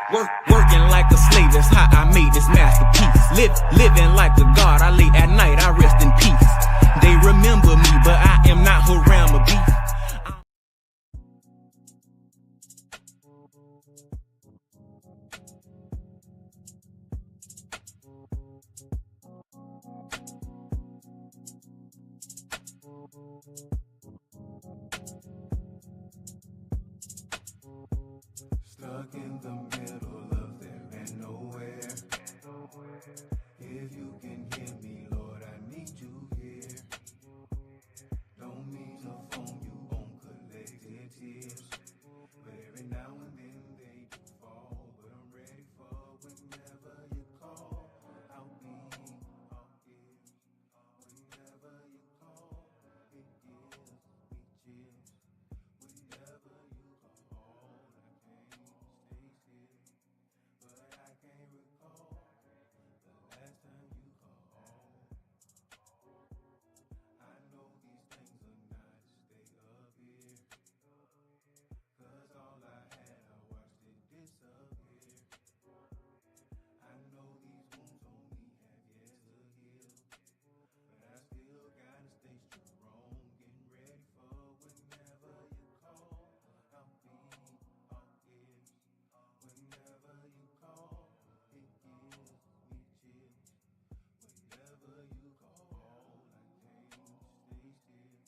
Working like a slave, that's how I made this masterpiece. Living like a god, I lay at night, I rest in peace. They remember me, but I am not Haram or beef. Stuck in the middle of there and nowhere. If you can hear me, Lord, I need you here. Don't mean to phone you on collected tears, but every now and then they do fall. But I'm ready for whenever you call. I'll be all ears. Whenever you call, it gives me chills. Whenever you call, I can't recall the last time you called. I know these things are not to stay up here, 'cause all I had, I watched it disappear. I know these wounds on me have yet to heal, but I still gotta stay strong, getting ready for whenever you call. I'll be all ears. Whenever you call, it gives me chills. Whenever you call, I can't stay still,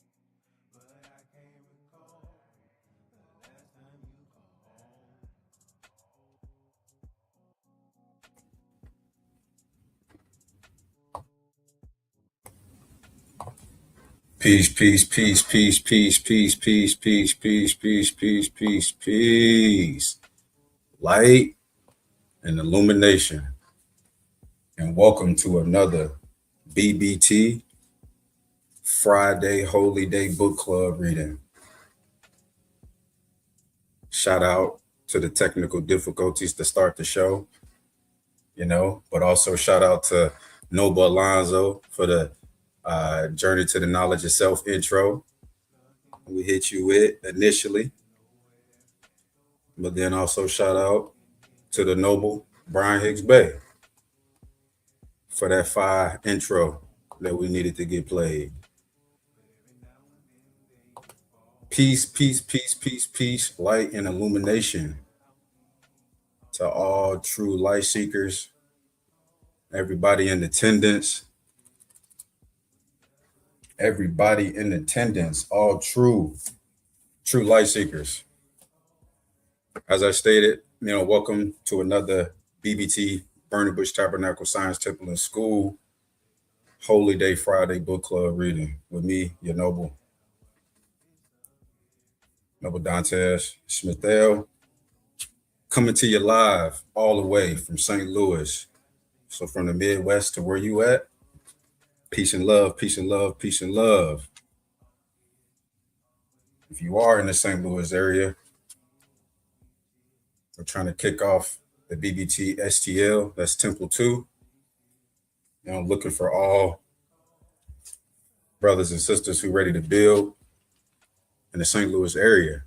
but I can't recall the last time you called. Peace, peace, peace, peace, peace, peace, peace, peace, peace, peace, peace, peace, peace. Light and illumination. And welcome to another BBT Friday Holy Day Book Club reading. Shout out to the technical difficulties to start the show, but also shout out to Noble Alonzo for the Journey to the Knowledge of Self intro we hit you with initially. But then also shout out to the Noble Brian Hicks Bay for that fire intro that we needed to get played. Peace, peace, peace, peace, peace, light and illumination to all true light seekers, everybody in attendance, all true light seekers. As I stated, welcome to another BBT, Burning Bush Tabernacle Science Temple and School Holy Day Friday Book Club reading with me, your Noble Dantes Smithell, coming to you live all the way from St. Louis. So from the Midwest to where you at, peace and love, peace and love, peace and love. If you are in the St. Louis area, we're trying to kick off the BBT STL, that's Temple 2. Looking for all brothers and sisters who ready to build in the St. Louis area.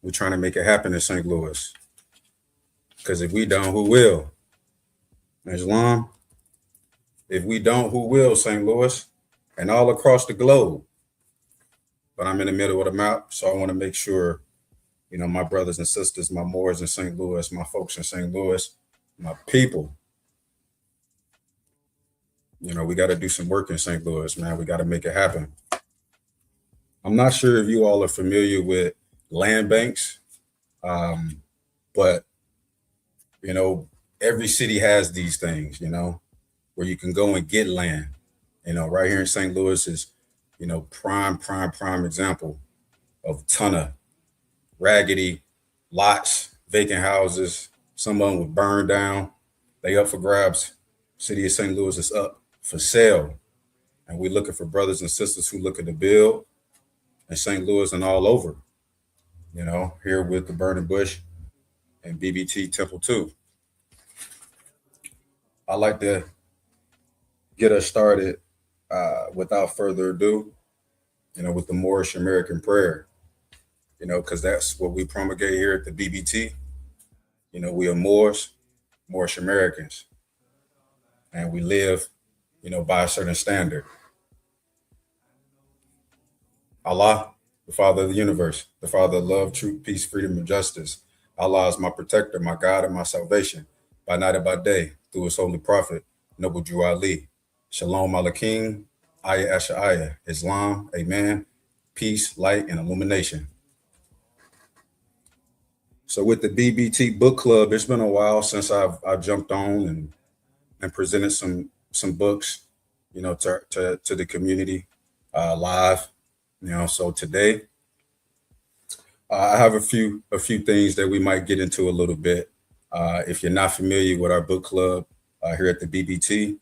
We're trying to make it happen in St. Louis. Because if we don't, who will? Islam. If we don't, who will? St. Louis and all across the globe. But I'm in the middle of the map, so I want to make sure, my brothers and sisters, my Moors in St. Louis, my folks in St. Louis, my people, we got to do some work in St. Louis, man. We got to make it happen. I'm not sure if you all are familiar with land banks, but, every city has these things, where you can go and get land. Right here in St. Louis is, prime example of a ton of raggedy lots, vacant houses. Some of them were burned down. They up for grabs. City of St. Louis is up for sale. And we're looking for brothers and sisters who looking to build in St. Louis and all over, here with the Burning Bush and BBT Temple 2. I'd like to get us started without further ado, with the Moorish American prayer, because that's what we promulgate here at the BBT. We are Moorish Americans, and we live, by a certain standard. Allah, the Father of the universe, the Father of love, truth, peace, freedom, and justice. Allah is my protector, my God, and my salvation, by night and by day, through his holy prophet, Noble Drew Ali. Shalom Alakim, Ayah Asha Ayah, Islam, Amen, peace, light, and illumination. So with the BBT book club, it's been a while since I've jumped on and presented some books, to the community live. So today I have a few things that we might get into a little bit. If you're not familiar with our book club here at the BBT,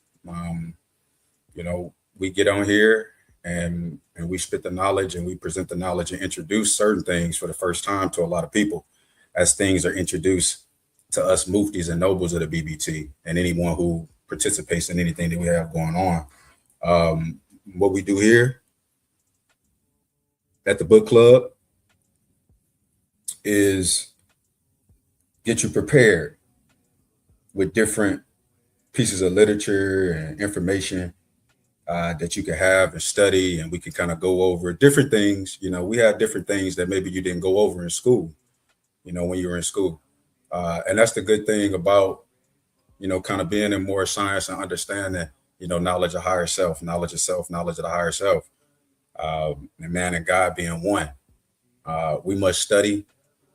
we get on here and we spit the knowledge and we present the knowledge and introduce certain things for the first time to a lot of people, as things are introduced to us muftis and nobles of the BBT and anyone who participates in anything that we have going on. What we do here at the book club is get you prepared with different pieces of literature and information that you can have and study, and we can kind of go over different things. We have different things that maybe you didn't go over in school, when you were in school. And that's the good thing about, kind of being in more science and understanding, knowledge of higher self, knowledge of self, knowledge of the higher self, and man and God being one. We must study.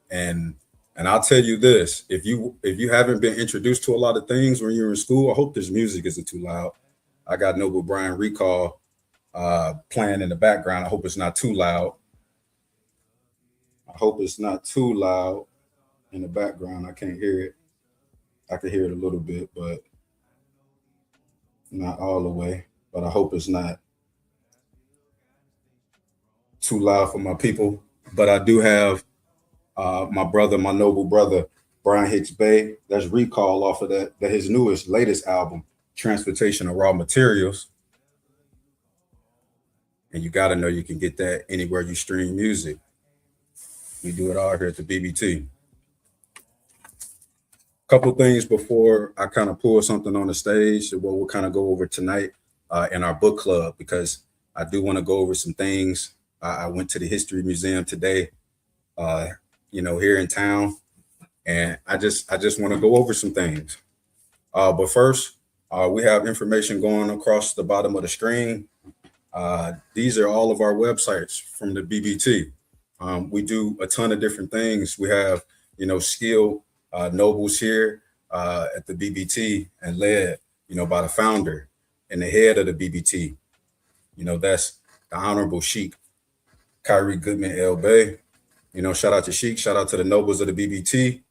And I'll tell you this, if you haven't been introduced to a lot of things when you're in school, I hope this music isn't too loud. I got Noble Brian Recall playing in the background. I hope it's not too loud. I hope it's not too loud in the background. I can't hear it. I can hear it a little bit, but not all the way. But I hope it's not too loud for my people. But I do have my noble brother, Brian Hicks Bay. That's Recall off of that his latest album, Transportation of Raw Materials. And you got to know you can get that anywhere you stream music. We do it all here at the BBT. Couple things before I kind of pull something on the stage that we'll kind of go over tonight in our book club, because I do want to go over some things. I went to the History Museum today, here in town, and I just want to go over some things. But first, we have information going across the bottom of the screen. These are all of our websites from the BBT. We do a ton of different things. We have, skilled nobles here at the BBT, and led, by the founder and the head of the BBT. That's the Honorable Sheikh Kyrie Goodman El Bay. Shout out to Sheikh, shout out to the nobles of the BBT.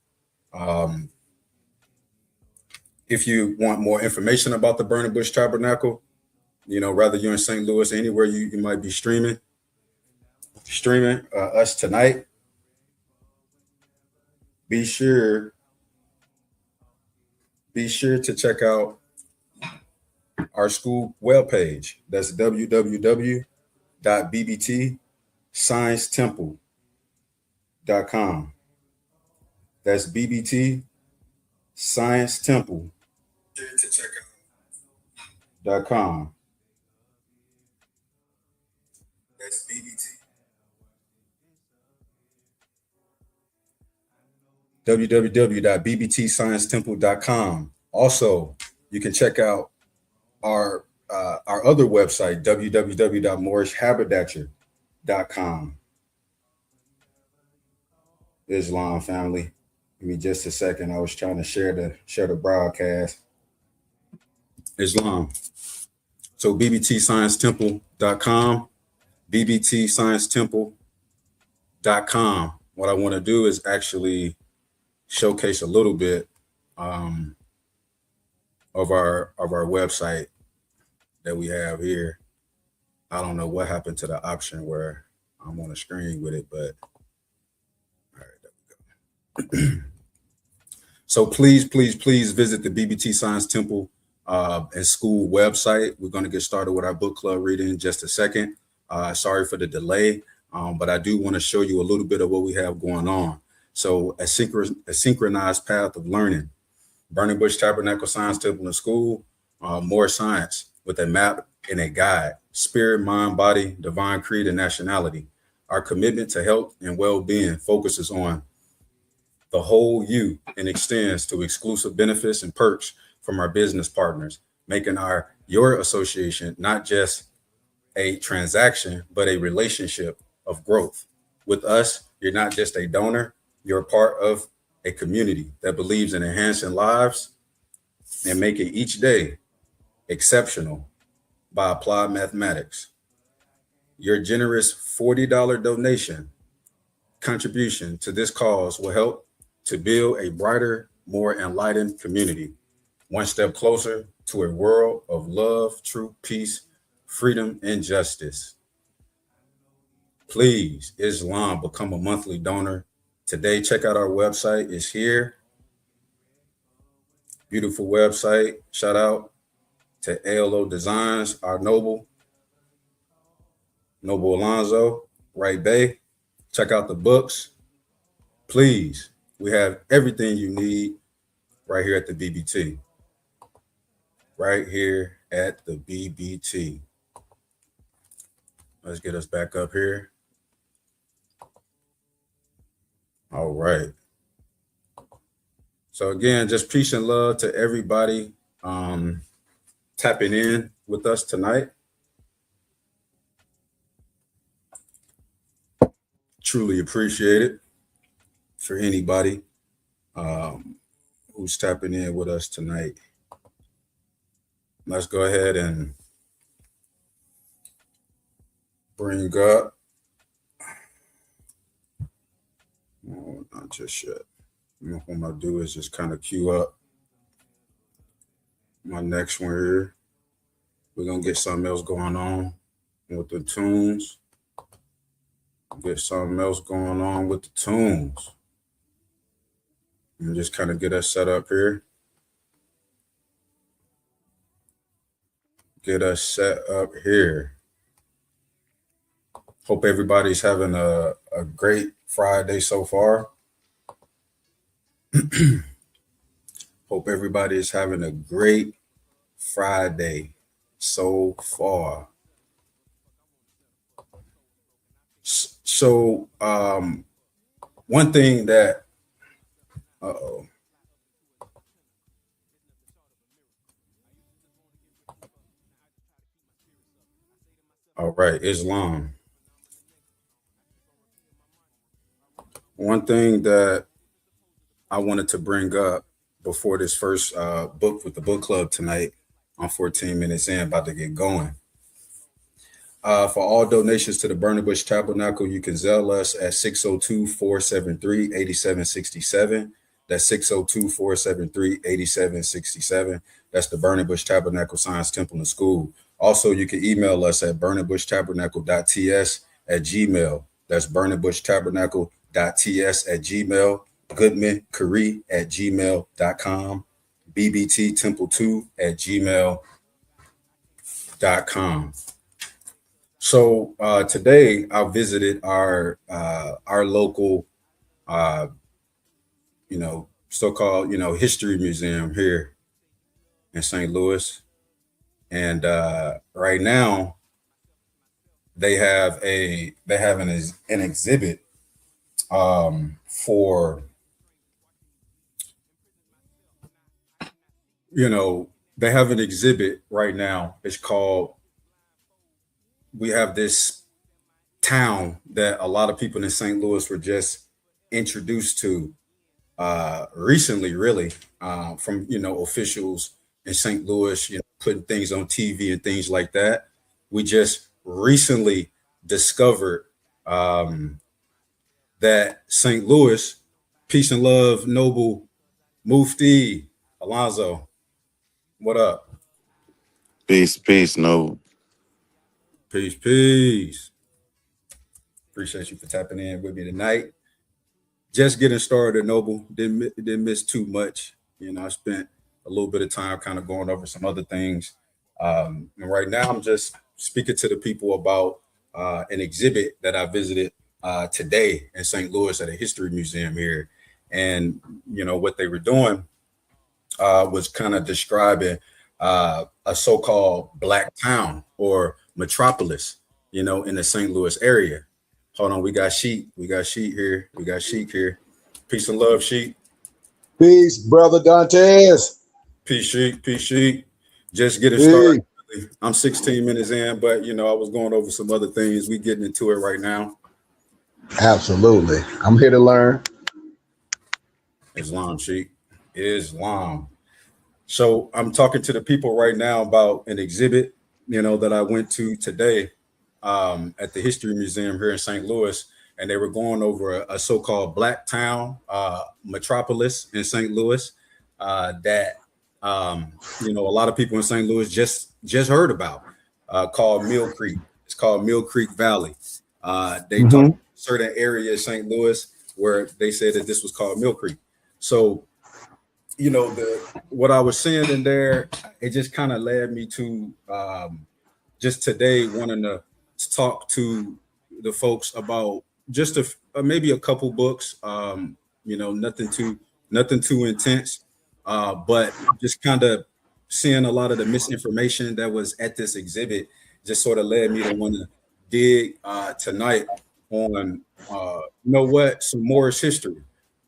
If you want more information about the Burning Bush Tabernacle, whether you're in St. Louis, anywhere you might be streaming us tonight, be sure to check out our school webpage. That's www.bbtsciencetemple.com. That's BBT Science Temple. To check out .com. That's BBT. www.bbtsciencetemple.com. Also, you can check out our other website, www.moorishhaberdasher.com. Islam family. Give me just a second. I was trying to share the broadcast. Islam. So bbtsciencetemple.com, bbtsciencetemple.com. What I want to do is actually showcase a little bit of our website that we have here. I don't know what happened to the option where I'm on the screen with it, but all right, there we go. So please visit the BBT Science Temple and School website. We're going to get started with our book club reading in just a second. Sorry for the delay, but I do want to show you a little bit of what we have going on. So a synchronized path of learning. Burning Bush Tabernacle Science Temple and School, more science with a map and a guide. Spirit, mind, body, divine creed, and nationality. Our commitment to health and well-being focuses on the whole you and extends to exclusive benefits and perks from our business partners, making your association not just a transaction, but a relationship of growth. With us, you're not just a donor, you're a part of a community that believes in enhancing lives and making each day exceptional by applied mathematics. Your generous $40 donation contribution to this cause will help to build a brighter, more enlightened community, one step closer to a world of love, truth, peace, freedom, and justice. Please, Islam, become a monthly donor today. Check out our website. It's here. Beautiful website. Shout out to ALO Designs, our Noble Alonzo, Right Bay. Check out the books. Please, we have everything you need right here at the BBT. Right here at the BBT. Let's get us back up here. All right. So again, just peace and love to everybody tapping in with us tonight. Truly appreciate it for anybody who's tapping in with us tonight. Let's go ahead and bring up. Oh, not just yet. What I'm gonna do is just kind of queue up my next one here. We're gonna get something else going on with the tunes. Get something else going on with the tunes. And just kind of get us set up here. Get us set up here. Hope everybody's having a great Friday so far. Hope everybody is having a great Friday so far. So one thing that all right, Islam. One thing that I wanted to bring up before this first book with the book club tonight, I'm 14 minutes in, about to get going. For all donations to the Burning Bush Tabernacle, you can Zelle us at 602-473-8767. That's 602-473-8767. That's the Burning Bush Tabernacle Science Temple and School. Also, you can email us at burningbushtabernacle.ts@gmail. That's burningbushtabernacle.ts@gmail. goodmancurry@gmail.com. bbttemple2@gmail.com. So today I visited our local, so-called, history museum here in St. Louis, and right now they have an exhibit for they have an exhibit right now. It's called. We have this town that a lot of people in St. Louis were just introduced to recently, really, from officials in St. Louis, putting things on TV and things like that. We just recently discovered that St. Louis, peace and love, Noble Mufti Alonzo, what up? Peace, Noble. Peace. Appreciate you for tapping in with me tonight. Just getting started, Noble. Didn't miss too much. I spent a little bit of time kind of going over some other things. And right now I'm just speaking to the people about an exhibit that I visited today in St. Louis at a history museum here. And, what they were doing was kind of describing a so-called black town or metropolis, in the St. Louis area. Hold on, we got Sheik. We got Sheik here. We got Sheik here. Peace and love, Sheik. Peace, brother Dantes. Peace, Sheik. Peace, Sheik. Just getting started. I'm 16 minutes in, but I was going over some other things. We getting into it right now. Absolutely. I'm here to learn. Islam, Sheik. Islam. So I'm talking to the people right now about an exhibit, that I went to today at the History Museum here in St. Louis, and they were going over a so-called black town metropolis in St. Louis that a lot of people in St. Louis just heard about, called Mill Creek. It's called Mill Creek Valley. They talked certain area of St. Louis where they said that this was called Mill Creek. So, what I was seeing in there, it just kind of led me to just today wanting to talk to the folks about just maybe a couple books, nothing too intense, but just kind of seeing a lot of the misinformation that was at this exhibit just sort of led me to want to dig tonight on, some Moorish history,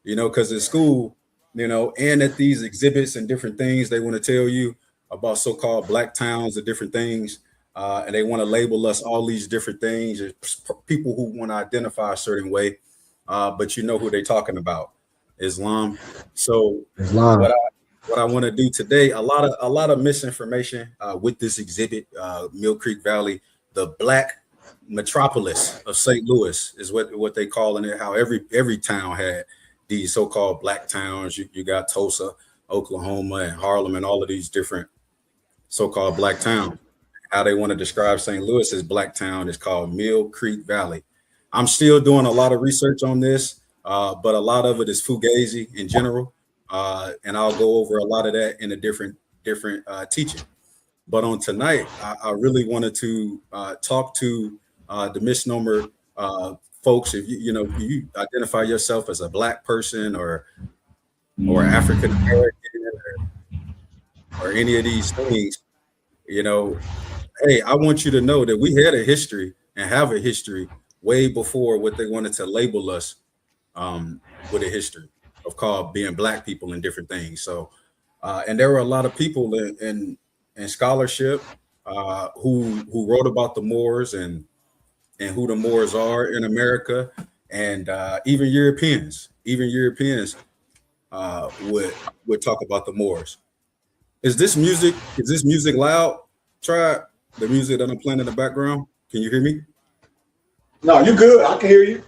because in school, and at these exhibits and different things, they want to tell you about so-called black towns and different things. And they want to label us all these different things, people who want to identify a certain way. But you know who they're talking about, Islam. So Islam. What I want to do today, a lot of misinformation with this exhibit, Mill Creek Valley, the black metropolis of St. Louis is what they calling it. How every town had these so-called black towns. You got Tulsa, Oklahoma, and Harlem, and all of these different so-called black towns. How they want to describe St. Louis as black town is called Mill Creek Valley. I'm still doing a lot of research on this, but a lot of it is fugazi in general, and I'll go over a lot of that in a different teaching. But on tonight, I really wanted to talk to the misnomer folks. If you identify yourself as a black person or African American or any of these things, hey, I want you to know that we had a history and have a history way before what they wanted to label us with a history of called being black people and different things. So, and there were a lot of people in scholarship who wrote about the Moors and who the Moors are in America, and even Europeans would talk about the Moors. Is this music loud? Try the music that I'm playing in the background. Can you hear me? No, you good. I can hear you.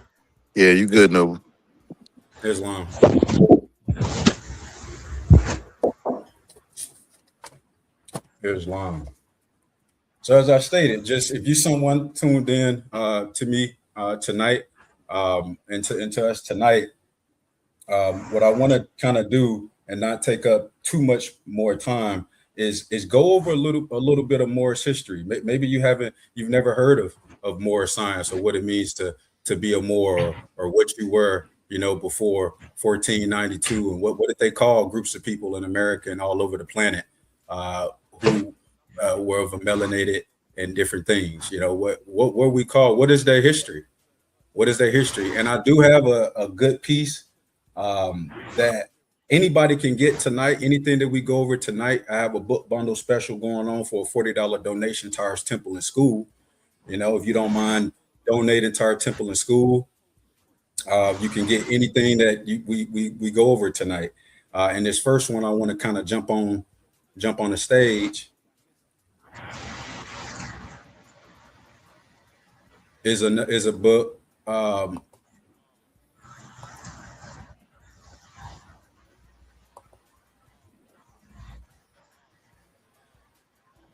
Yeah, you good, Noble. Islam. Islam. So as I stated, just if you someone tuned in to me tonight and to us tonight, what I want to kind of do and not take up too much more time is go over a little bit of Moorish history. Maybe you've never heard of Moorish science or what it means to be a Moor or what you were, before 1492, and what did they call groups of people in America and all over the planet who were of a melanated and different things. What we call, what is their history? What is their history? And I do have a good piece that anybody can get tonight. Anything that we go over tonight, I have a book bundle special going on for a $40 donation to our temple and school. If you don't mind donating to our temple and school, you can get anything that we go over tonight. And this first one, I want to kind of jump on the stage. Is a book.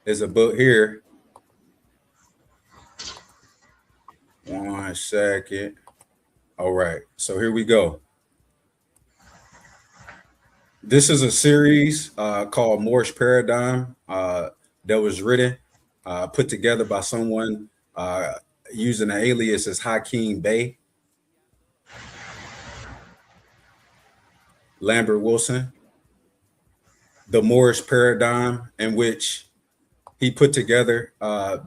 There's a book here. One second. All right. So here we go. This is a series called Moorish Paradigm that was written, put together by someone using an alias as Hakeem Bey. Lambert Wilson, the Moorish Paradigm, in which he put together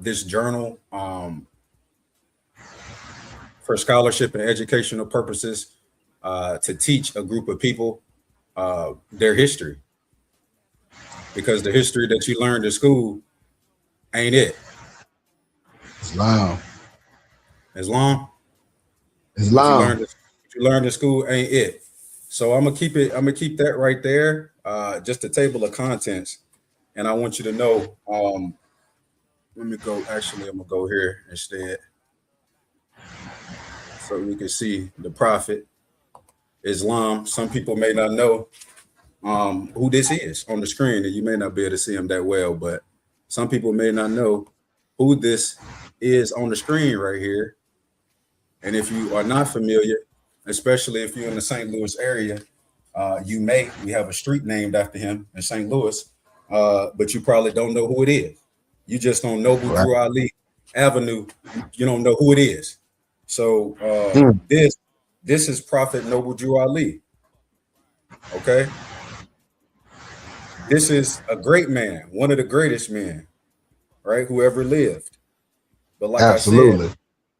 this journal for scholarship and educational purposes to teach a group of people their history. Because the history that you learned in school ain't it. Islam. Islam. Islam. What you learned in school ain't it. So I'm gonna keep that right there. Just a table of contents. And I want you to know, let me go. Actually, I'm gonna go here instead. So we can see the Prophet, Islam. Some people may not know who this is on the screen, and you may not be able to see him that well, but some people may not know who this is on the screen right here. And if you are not familiar, especially if you're in the St. Louis area, we have a street named after him in St. Louis, but you probably don't know who it is. You just don't know Drew Ali Avenue. You don't know who it is. So this is Prophet Noble Drew Ali. Okay. This is a great man, one of the greatest men, right, who ever lived. But like I said,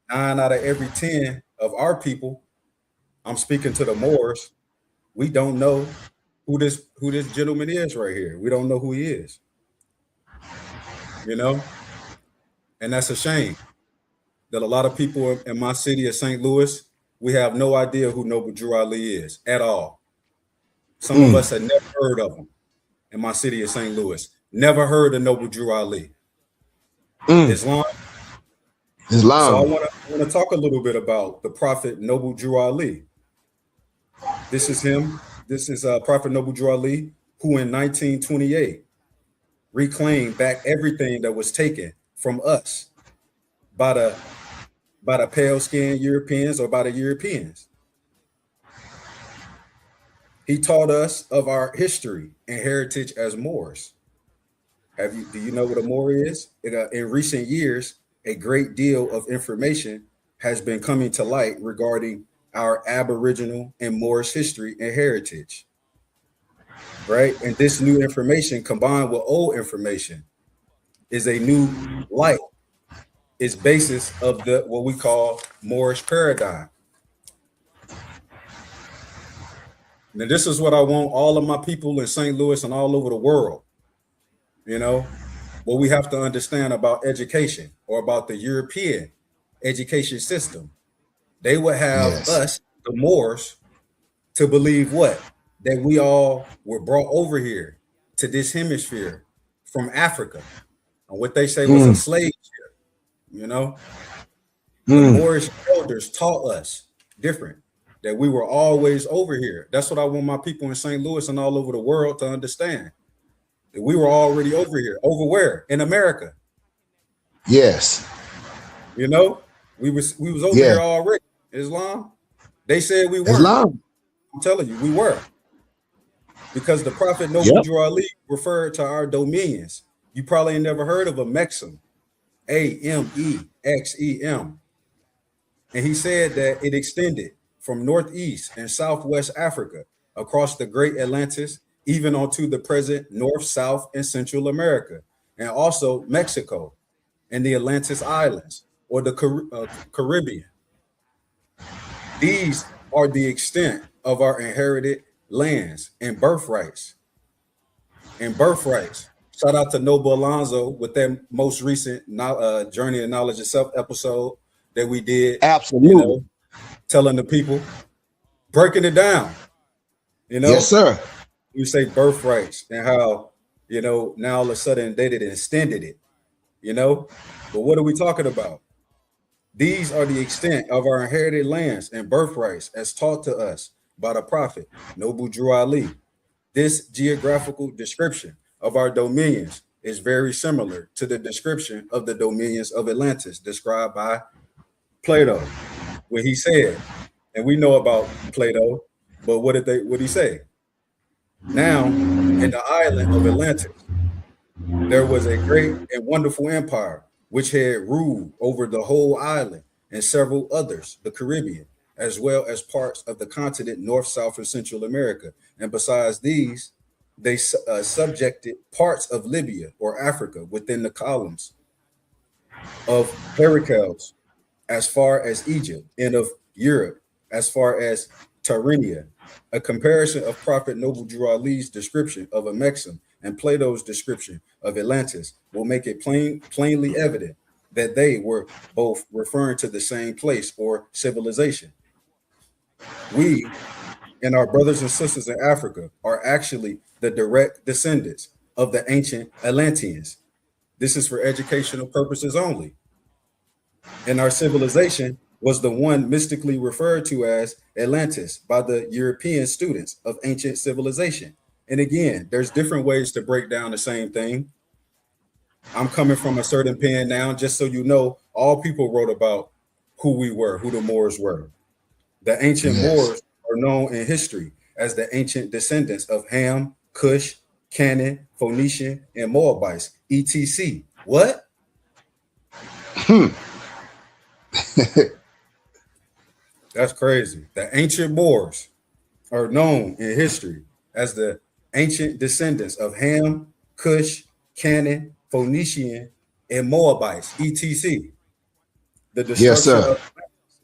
9 out of every 10 of our people, I'm speaking to the Moors, we don't know who this gentleman is right here. We don't know who he is. You know? And that's a shame that a lot of people in my city of St. Louis, we have no idea who Noble Drew Ali is at all. Some of us had never heard of him in my city of St. Louis. Never heard of Noble Drew Ali. Islam. So I want to talk a little bit about the Prophet Noble Drew Ali. This is him. This is Prophet Noble Drew Ali, who in 1928 reclaimed back everything that was taken from us by the pale-skinned Europeans or by the Europeans. He taught us of our history and heritage as Moors. Do you know what a Moor is? In recent years, a great deal of information has been coming to light regarding our Aboriginal and Moorish history and heritage, right? And this new information combined with old information is a new light. It's basis of what we call Moorish paradigm. Now, this is what I want all of my people in St. Louis and all over the world, you know, what we have to understand about education or about the European education system. They would have us, the Moors, to believe what? That we all were brought over here to this hemisphere from Africa. And what they say was a slave ship, you know? The Moorish elders taught us different, that we were always over here. That's what I want my people in St. Louis and all over the world to understand. That we were already over here. Over where? In America. Yes. You know, we was over here already. Islam. They said we weren't. Islam. I'm telling you, we were. Because the Prophet Noble Drew Ali referred to our dominions. You probably ain't never heard of a Mexem. Amexem. And he said that it extended from Northeast and Southwest Africa across the Great Atlantis, even onto the present North, South, and Central America, and also Mexico and the Atlantis Islands or the Caribbean. These are the extent of our inherited lands and birthrights. Shout out to Noble Alonzo with that most recent Journey of Knowledge Itself episode that we did. Absolutely. You know, telling the people, breaking it down. You know? Yes, sir. You say birthrights and how, you know, now all of a sudden they did extended it, you know? But what are we talking about? These are the extent of our inherited lands and birthrights as taught to us by the Prophet Noble Drew Ali. This geographical description of our dominions is very similar to the description of the dominions of Atlantis described by Plato, when he said, and we know about Plato, but what did he say? Now, in the island of Atlantis, there was a great and wonderful empire which had ruled over the whole island and several others, the Caribbean, as well as parts of the continent North, South, and Central America. And besides these, they subjected parts of Libya or Africa within the columns of Heracles as far as Egypt, and of Europe as far as Tyrrhenia. A comparison of Prophet Noble Drew Ali's description of Amexem and Plato's description of Atlantis will make it plainly evident that they were both referring to the same place or civilization. We and our brothers and sisters in Africa are actually the direct descendants of the ancient Atlanteans. This is for educational purposes only. And our civilization was the one mystically referred to as Atlantis by the European students of ancient civilization. And again, there's different ways to break down the same thing. I'm coming from a certain pen now, just so you know, all people wrote about who we were, who the Moors were. The ancient Moors are known in history as the ancient descendants of Ham, Cush, Canaan, Phoenician, and Moabites, etc. What? That's crazy. The ancient Moors are known in history as the ancient descendants of Ham, Cush, Canaan, Phoenician, and Moabites, etc. The destruction of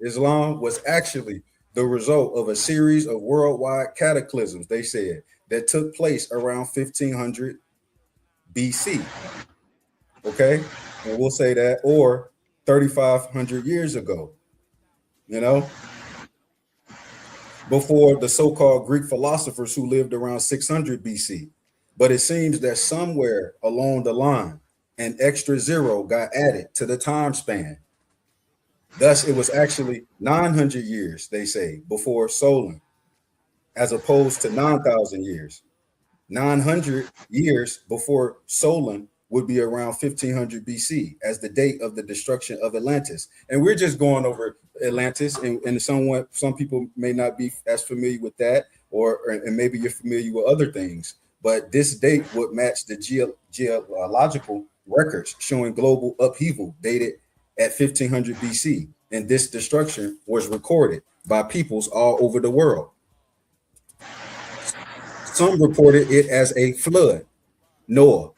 Islam was actually the result of a series of worldwide cataclysms, they said, that took place around 1500 BC. Okay, and we'll say that, or 3,500 years ago, you know, before the so-called Greek philosophers who lived around 600 BC. But it seems that somewhere along the line, an extra zero got added to the time span. Thus, it was actually 900 years, they say, before Solon, as opposed to 9,000 years. 900 years before Solon would be around 1500 BC as the date of the destruction of Atlantis. And we're just going over Atlantis, and some people may not be as familiar with that, and maybe you're familiar with other things. But this date would match the geological records showing global upheaval dated at 1500 BC. And this destruction was recorded by peoples all over the world. Some reported it as a flood, Noah,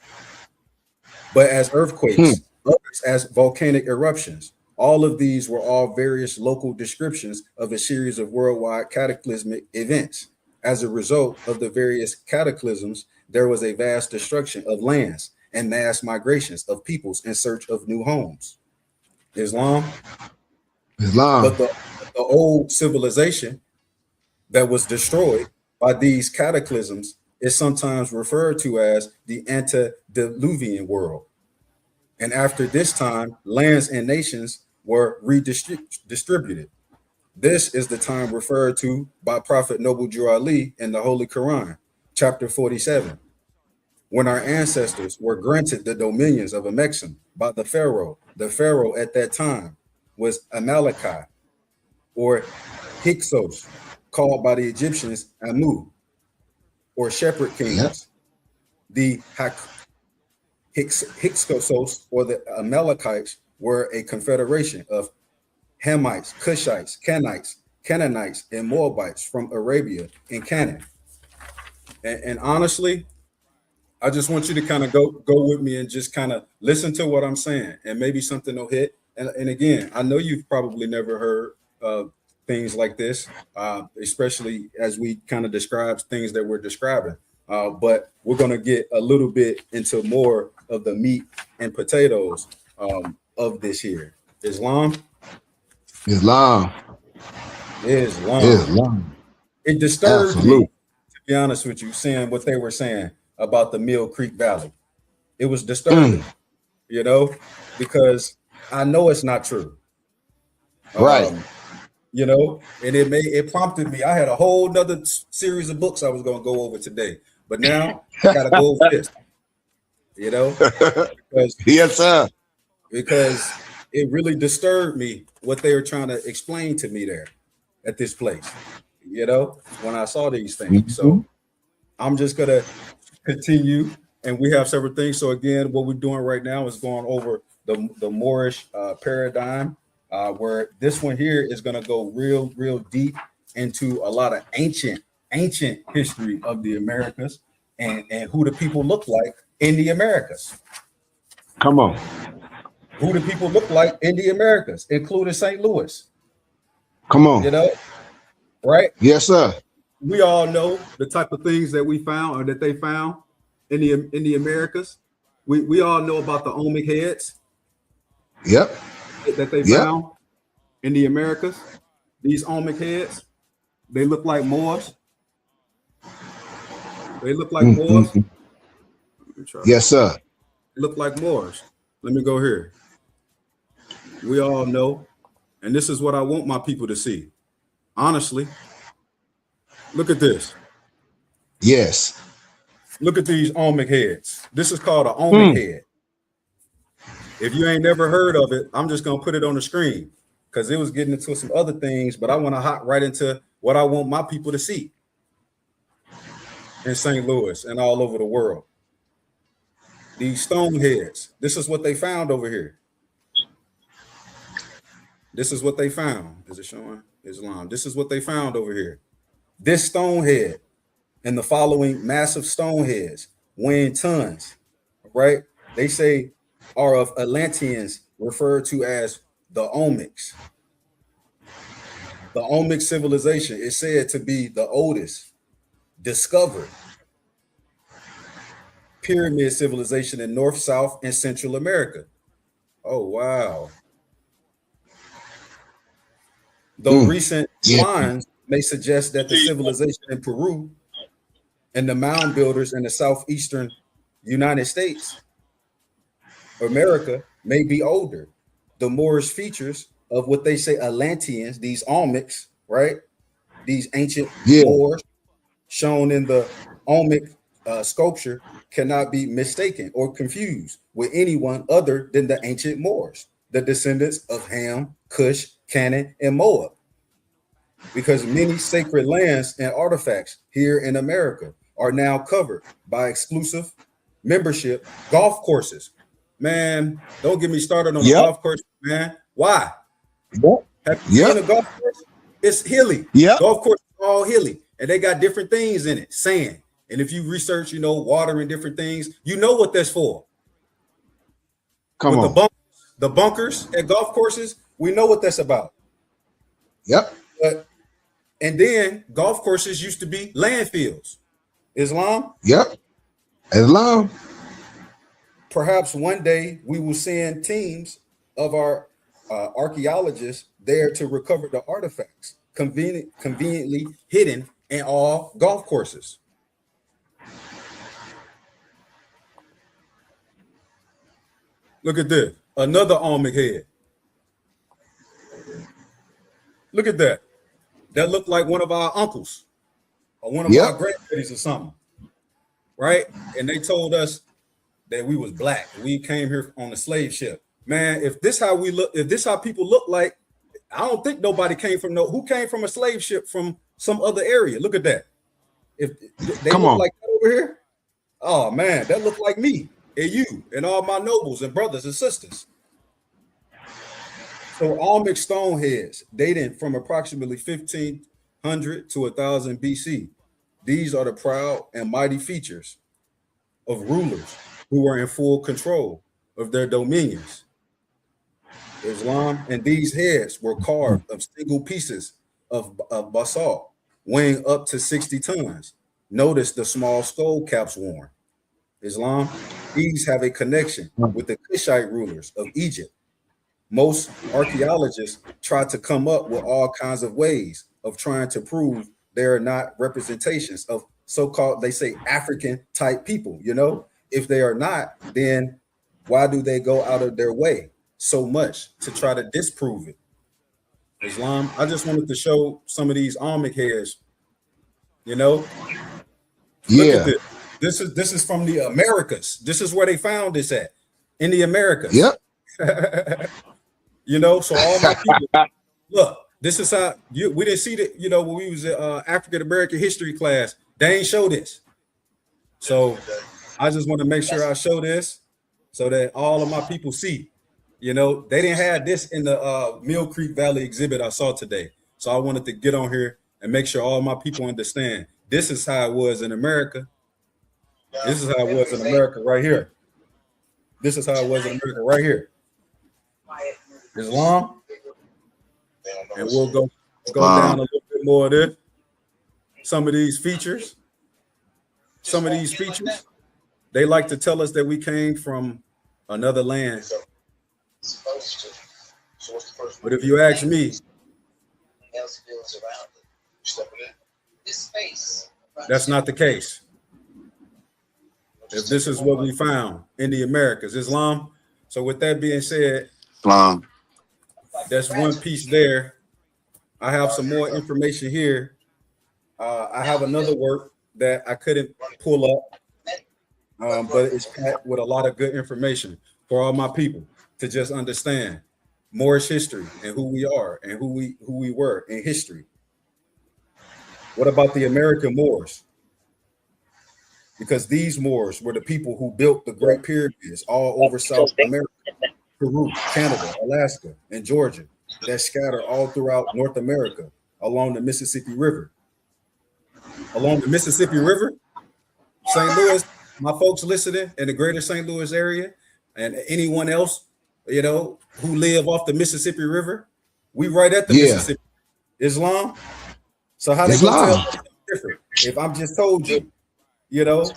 but as earthquakes, others as volcanic eruptions. All of these were all various local descriptions of a series of worldwide cataclysmic events. As a result of the various cataclysms, there was a vast destruction of lands and mass migrations of peoples in search of new homes. Islam. But the old civilization that was destroyed by these cataclysms is sometimes referred to as the antediluvian world. And after this time, lands and nations were redistributed. This is the time referred to by Prophet Noble Drew Ali in the Holy Quran, chapter 47, when our ancestors were granted the dominions of Amexem by the Pharaoh. The Pharaoh at that time was Amalekite, or Hyksos, called by the Egyptians Amu, or shepherd kings. The Hyksos, or the Amalekites, were a confederation of Hamites, Cushites, Canaanites, and Moabites from Arabia and Canaan. And honestly, I just want you to kind of go with me and just kind of listen to what I'm saying, and maybe something will hit. And again, I know you've probably never heard things like this, especially as we kind of describe things that we're describing. But we're going to get a little bit into more of the meat and potatoes of this here. Islam. It disturbed me, to be honest with you, seeing what they were saying about the Mill Creek Valley. It was disturbing, you know, because I know it's not true. Right. You know, and it prompted me. I had a whole nother series of books I was going to go over today, but now I got to go over this, you know, because yes, sir. Because it really disturbed me what they were trying to explain to me there at this place, you know, when I saw these things. So I'm just going to continue, and we have several things. So again, what we're doing right now is going over the Moorish paradigm. where this one here is going to go real deep into a lot of ancient history of the Americas and who the people look like in the Americas. Come on. Who the people look like in the Americas, including St. Louis. Come on. You know, right? Yes, sir. We all know the type of things that we found or that they found in the Americas. We all know about the Olmec heads. Yep. That they found in the Americas. These Olmec heads, they look like Moors. They look like Moors. Yes, sir. They look like Moors. Let me go here. We all know, and this is what I want my people to see. Honestly, look at this. Yes. Look at these Olmec heads. This is called an Olmec head. If you ain't never heard of it, I'm just gonna put it on the screen because it was getting into some other things, but I want to hop right into what I want my people to see in St. Louis and all over the world. These stone heads. This is what they found over here. This is what they found. Is it showing Islam? This is what they found over here. This stone head and the following massive stone heads weighing tons, right? They say are of Atlanteans referred to as the Olmecs. The Olmec civilization is said to be the oldest discovered pyramid civilization in North, South, and Central America. Oh, wow. Though recent finds may suggest that the civilization in Peru and the mound builders in the southeastern United States, America, may be older. The Moorish features of what they say Atlanteans, these Olmecs, right? These ancient Moors shown in the Olmec sculpture cannot be mistaken or confused with anyone other than the ancient Moors, the descendants of Ham, Cush, Canaan, and Moab. Because many sacred lands and artifacts here in America are now covered by exclusive membership golf courses. Man, don't get me started on the golf course, man. Why? Have you seen a golf course? It's hilly. Golf course is all hilly, and they got different things in it, sand. And if you research, you know, water and different things, you know what that's for. Come on. The bunkers at golf courses, we know what that's about. And then golf courses used to be landfills. Islam? Islam. Perhaps one day we will send teams of our archaeologists there to recover the artifacts conveniently hidden in all golf courses. Look at this, another Olmec head. Look at that. That looked like one of our uncles or one of our granddaddies or something, right? And they told us that we was black. We came here on a slave ship. Man, if this how we look, if this how people look like, I don't think nobody came from who came from a slave ship from some other area. Look at that. If they look like that over here, oh man, that looked like me and you and all my nobles and brothers and sisters. So Olmec stone heads dating from approximately 1500 to 1000 BC. These are the proud and mighty features of rulers who were in full control of their dominions. Islam, and these heads were carved of single pieces of basalt weighing up to 60 tons. Notice the small skull caps worn. Islam, these have a connection with the Kushite rulers of Egypt. Most archaeologists try to come up with all kinds of ways of trying to prove they are not representations of so-called, they say, African type people. You know, if they are not, then why do they go out of their way so much to try to disprove it? Islam, I just wanted to show some of these Olmec heads, you know. Look at this. This is from the Americas. This is where they found this at, in the Americas. You know, so all my people, look, this is how we didn't see that, you know, when we was at African American history class, they ain't show this. So I just want to make sure I show this so that all of my people see, You know, they didn't have this in the Mill Creek Valley exhibit I saw today. So I wanted to get on here and make sure all my people understand this is how it was in America. This is how it was in America right here. This is how it was in America right here. Islam. And we'll go down a little bit more of this. Some of these features, they like to tell us that we came from another land. But if you ask me, that's not the case. If this is what we found in the Americas, Islam. So with that being said, Islam. That's one piece there. I have some more information here. I have another work that I couldn't pull up, but it's packed with a lot of good information for all my people to just understand Moorish history and who we are and who we were in history. What about the American Moors? Because these Moors were the people who built the Great Pyramids all over South America, Peru, Canada, Alaska, and Georgia, that scatter all throughout North America along the Mississippi River. Along the Mississippi River, St. Louis, my folks listening in the greater St. Louis area, and anyone else, you know, who live off the Mississippi River, we right at the Mississippi. Islam. So how they gonna tell different? If I'm just told you, you know,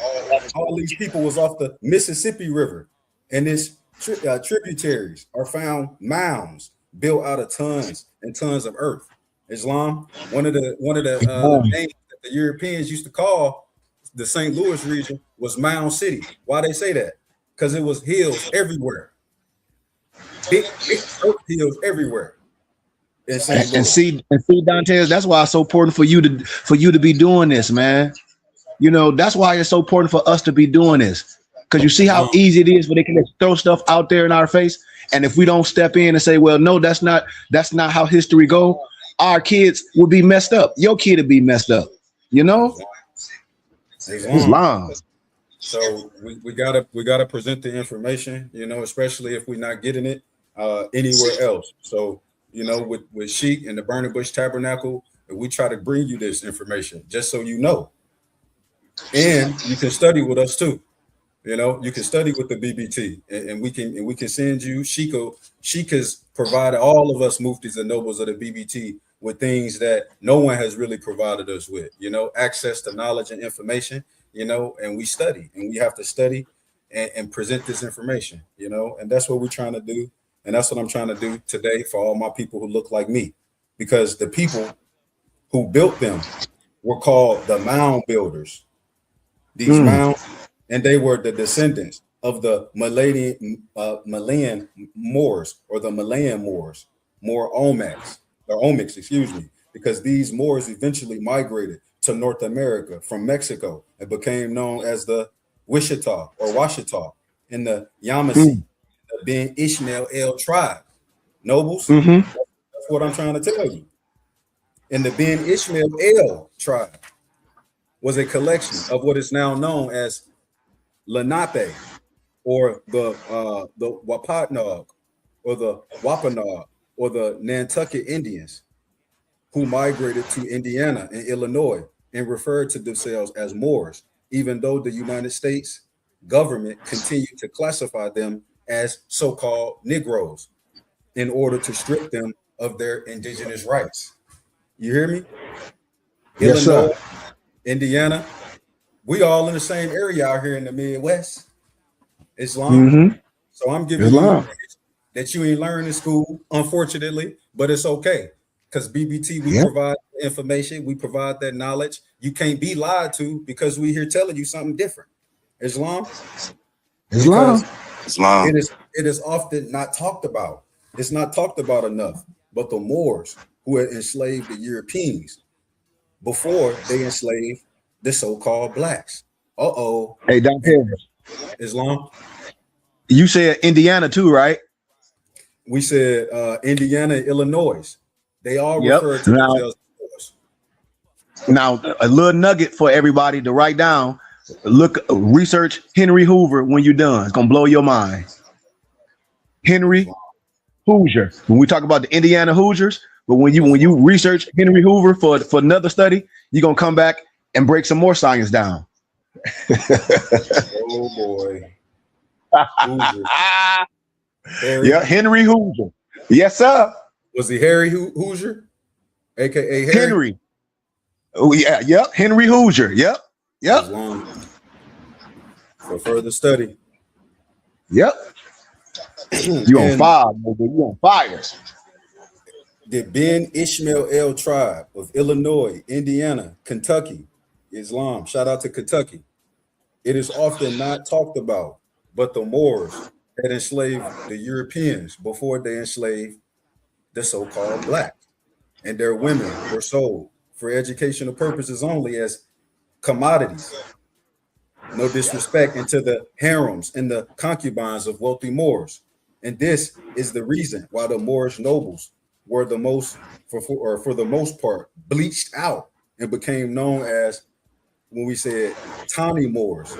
all these people was off the Mississippi River, and its tributaries are found mounds built out of tons and tons of earth. Islam, one of the names that the Europeans used to call the St. Louis region was Mound City. Why they say that? Because it was hills everywhere, big earth hills everywhere. And see, Dante, that's why it's so important for you to be doing this, man. You know, that's why it's so important for us to be doing this. Because you see how easy it is when they can just throw stuff out there in our face. And if we don't step in and say, well, no, that's not how history go, our kids will be messed up. Your kid will be messed up, you know? Islam. So we gotta present the information, you know, especially if we're not getting it anywhere else. So, you know, with Sheik and the Burning Bush Tabernacle, we try to bring you this information just so you know. And you can study with us too. You know, you can study with the BBT, and we can send you. Sheik has provided all of us muftis and nobles of the BBT with things that no one has really provided us with. You know, access to knowledge and information. You know, and we study, and we have to study and present this information. You know, and that's what we're trying to do, and that's what I'm trying to do today for all my people who look like me, because the people who built them were called the mound builders. These mounds. And they were the descendants of the Malayan Moors, or the Malayan Moors, Omics, excuse me, because these Moors eventually migrated to North America from Mexico and became known as the Wichita or Washita in the Yamasee, the Ben Ishmael El tribe. Nobles, that's what I'm trying to tell you. And the Ben Ishmael El tribe was a collection of what is now known as Lenape, or the Wapatnog, or the Wampanoag, or the Nantucket Indians, who migrated to Indiana and Illinois and referred to themselves as Moors, even though the United States government continued to classify them as so-called Negroes in order to strip them of their indigenous rights. You hear me? Yes, Illinois, sir. Indiana, we all in the same area out here in the Midwest. Islam. So I'm giving you that you ain't learned in school, unfortunately, but it's okay. Because BBT, we provide information, we provide that knowledge. You can't be lied to, because we here telling you something different. Islam. It is often not talked about. It's not talked about enough. But the Moors, who had enslaved the Europeans before they enslaved the so-called blacks. Hey, Dante. Islam. You said Indiana too, right? We said Indiana, Illinois. They all refer to themselves as Moors. Now, a little nugget for everybody to write down. Research Henry Hoover when you're done. It's gonna blow your mind. Henry Hoosier. When we talk about the Indiana Hoosiers, but when you research Henry Hoover for another study, you're gonna come back and break some more science down. Oh boy. Hoosier. Harry. Yeah, Henry Hoover. Yes, sir. Was he Harry Hoosier? AKA Harry? Henry. Oh yeah, yep. Henry Hoosier. Yep. Yep. As long for further study. Yep. You on fire, baby. You on fire. The Ben Ishmael El tribe of Illinois, Indiana, Kentucky, Islam. Shout out to Kentucky. It is often not talked about, but the Moors that enslaved the Europeans before they enslaved the so-called black, and their women were sold for educational purposes only as commodities. No disrespect into the harems and the concubines of wealthy Moors. And this is the reason why the Moorish nobles were the most, for the most part, bleached out and became known as, when we said tawny Moors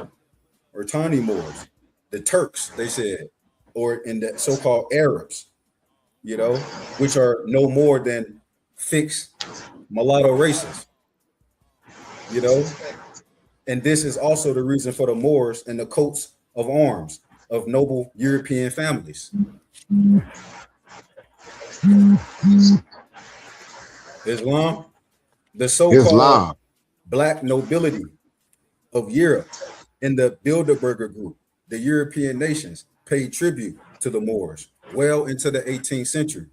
or tawny Moors, the Turks, they said, or in the so-called Arabs, you know, which are no more than fixed mulatto races, you know. And this is also the reason for the Moors and the coats of arms of noble European families. Islam, the so-called black nobility of Europe and the Bilderberger group, the European nations, paid tribute to the Moors well into the 18th century.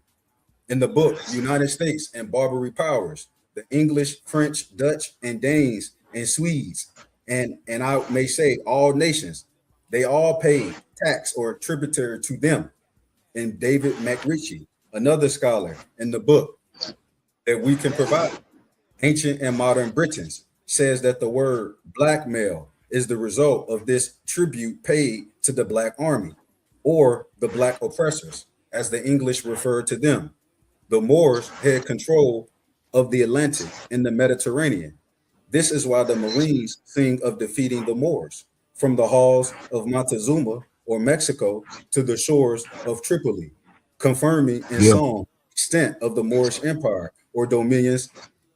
In the book United States and Barbary Powers, the English, French, Dutch, and Danes and Swedes, and I may say all nations, they all paid tax or tributary to them. And David McRitchie, another scholar in the book that we can provide, Ancient and Modern Britons, says that the word blackmail is the result of this tribute paid to the Black Army, or the Black oppressors, as the English referred to them. The Moors had control of the Atlantic and the Mediterranean. This is why the Marines sing of defeating the Moors, from the halls of Montezuma or Mexico to the shores of Tripoli, confirming in song the extent of the Moorish Empire or dominions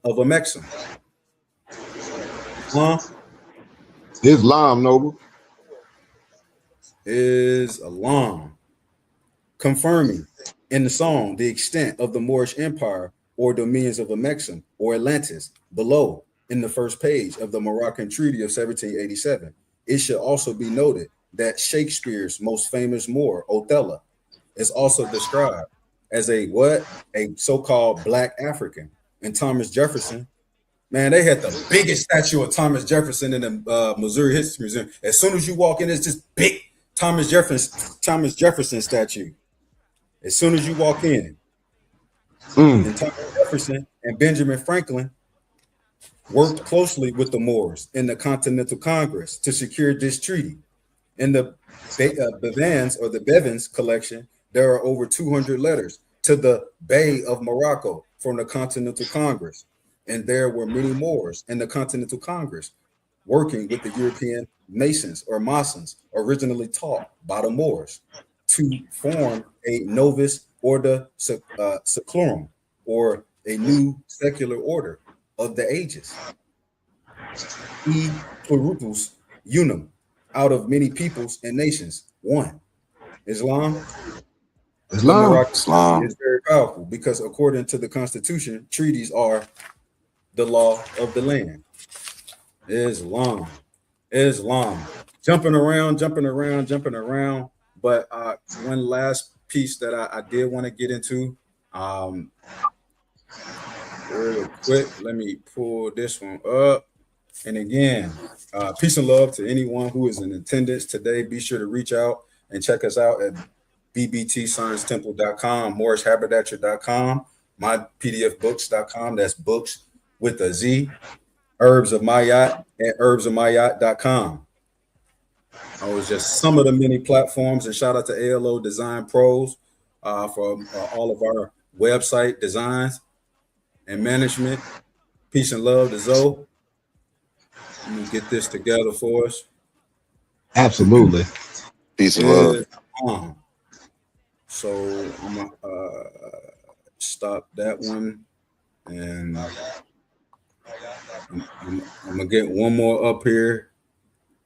of a Mexican. Islam, noble. Islam, confirming in the song the extent of the Moorish Empire or dominions of a Mexican or Atlantis below in the first page of the Moroccan Treaty of 1787. It should also be noted that Shakespeare's most famous Moor, Othello, is also described as a so-called Black African. And Thomas Jefferson, man, they had the biggest statue of Thomas Jefferson in the Missouri History Museum. As soon as you walk in, it's this big Thomas Jefferson statue. As soon as you walk in, and Thomas Jefferson and Benjamin Franklin worked closely with the Moors in the Continental Congress to secure this treaty. In the Bevins collection, there are over 200 letters to the Bey of Morocco from the Continental Congress. And there were many Moors in the Continental Congress working with the European Masons or Masons, originally taught by the Moors, to form a novus ordo seclorum, or a new secular order of the ages. E pluribus unum, out of many peoples and nations, one. Islam is very powerful because according to the Constitution, treaties are the law of the land. Islam. Jumping around. But one last piece that I did want to get into, real quick. Let me pull this one up. And again, peace and love to anyone who is in attendance today. Be sure to reach out and check us out at bbtsciencetemple.com, moorishhaberdasher.com, mypdfbooks.com. That's books with a Z. Herbs of my yacht at herbsofmyacht.com. I was just some of the many platforms, and shout out to ALO Design Pros for all of our website designs and management. Peace and love to Zoe. Let me get this together for us. Absolutely. Peace and love. So I'm gonna stop that one, and I'm gonna get one more up here,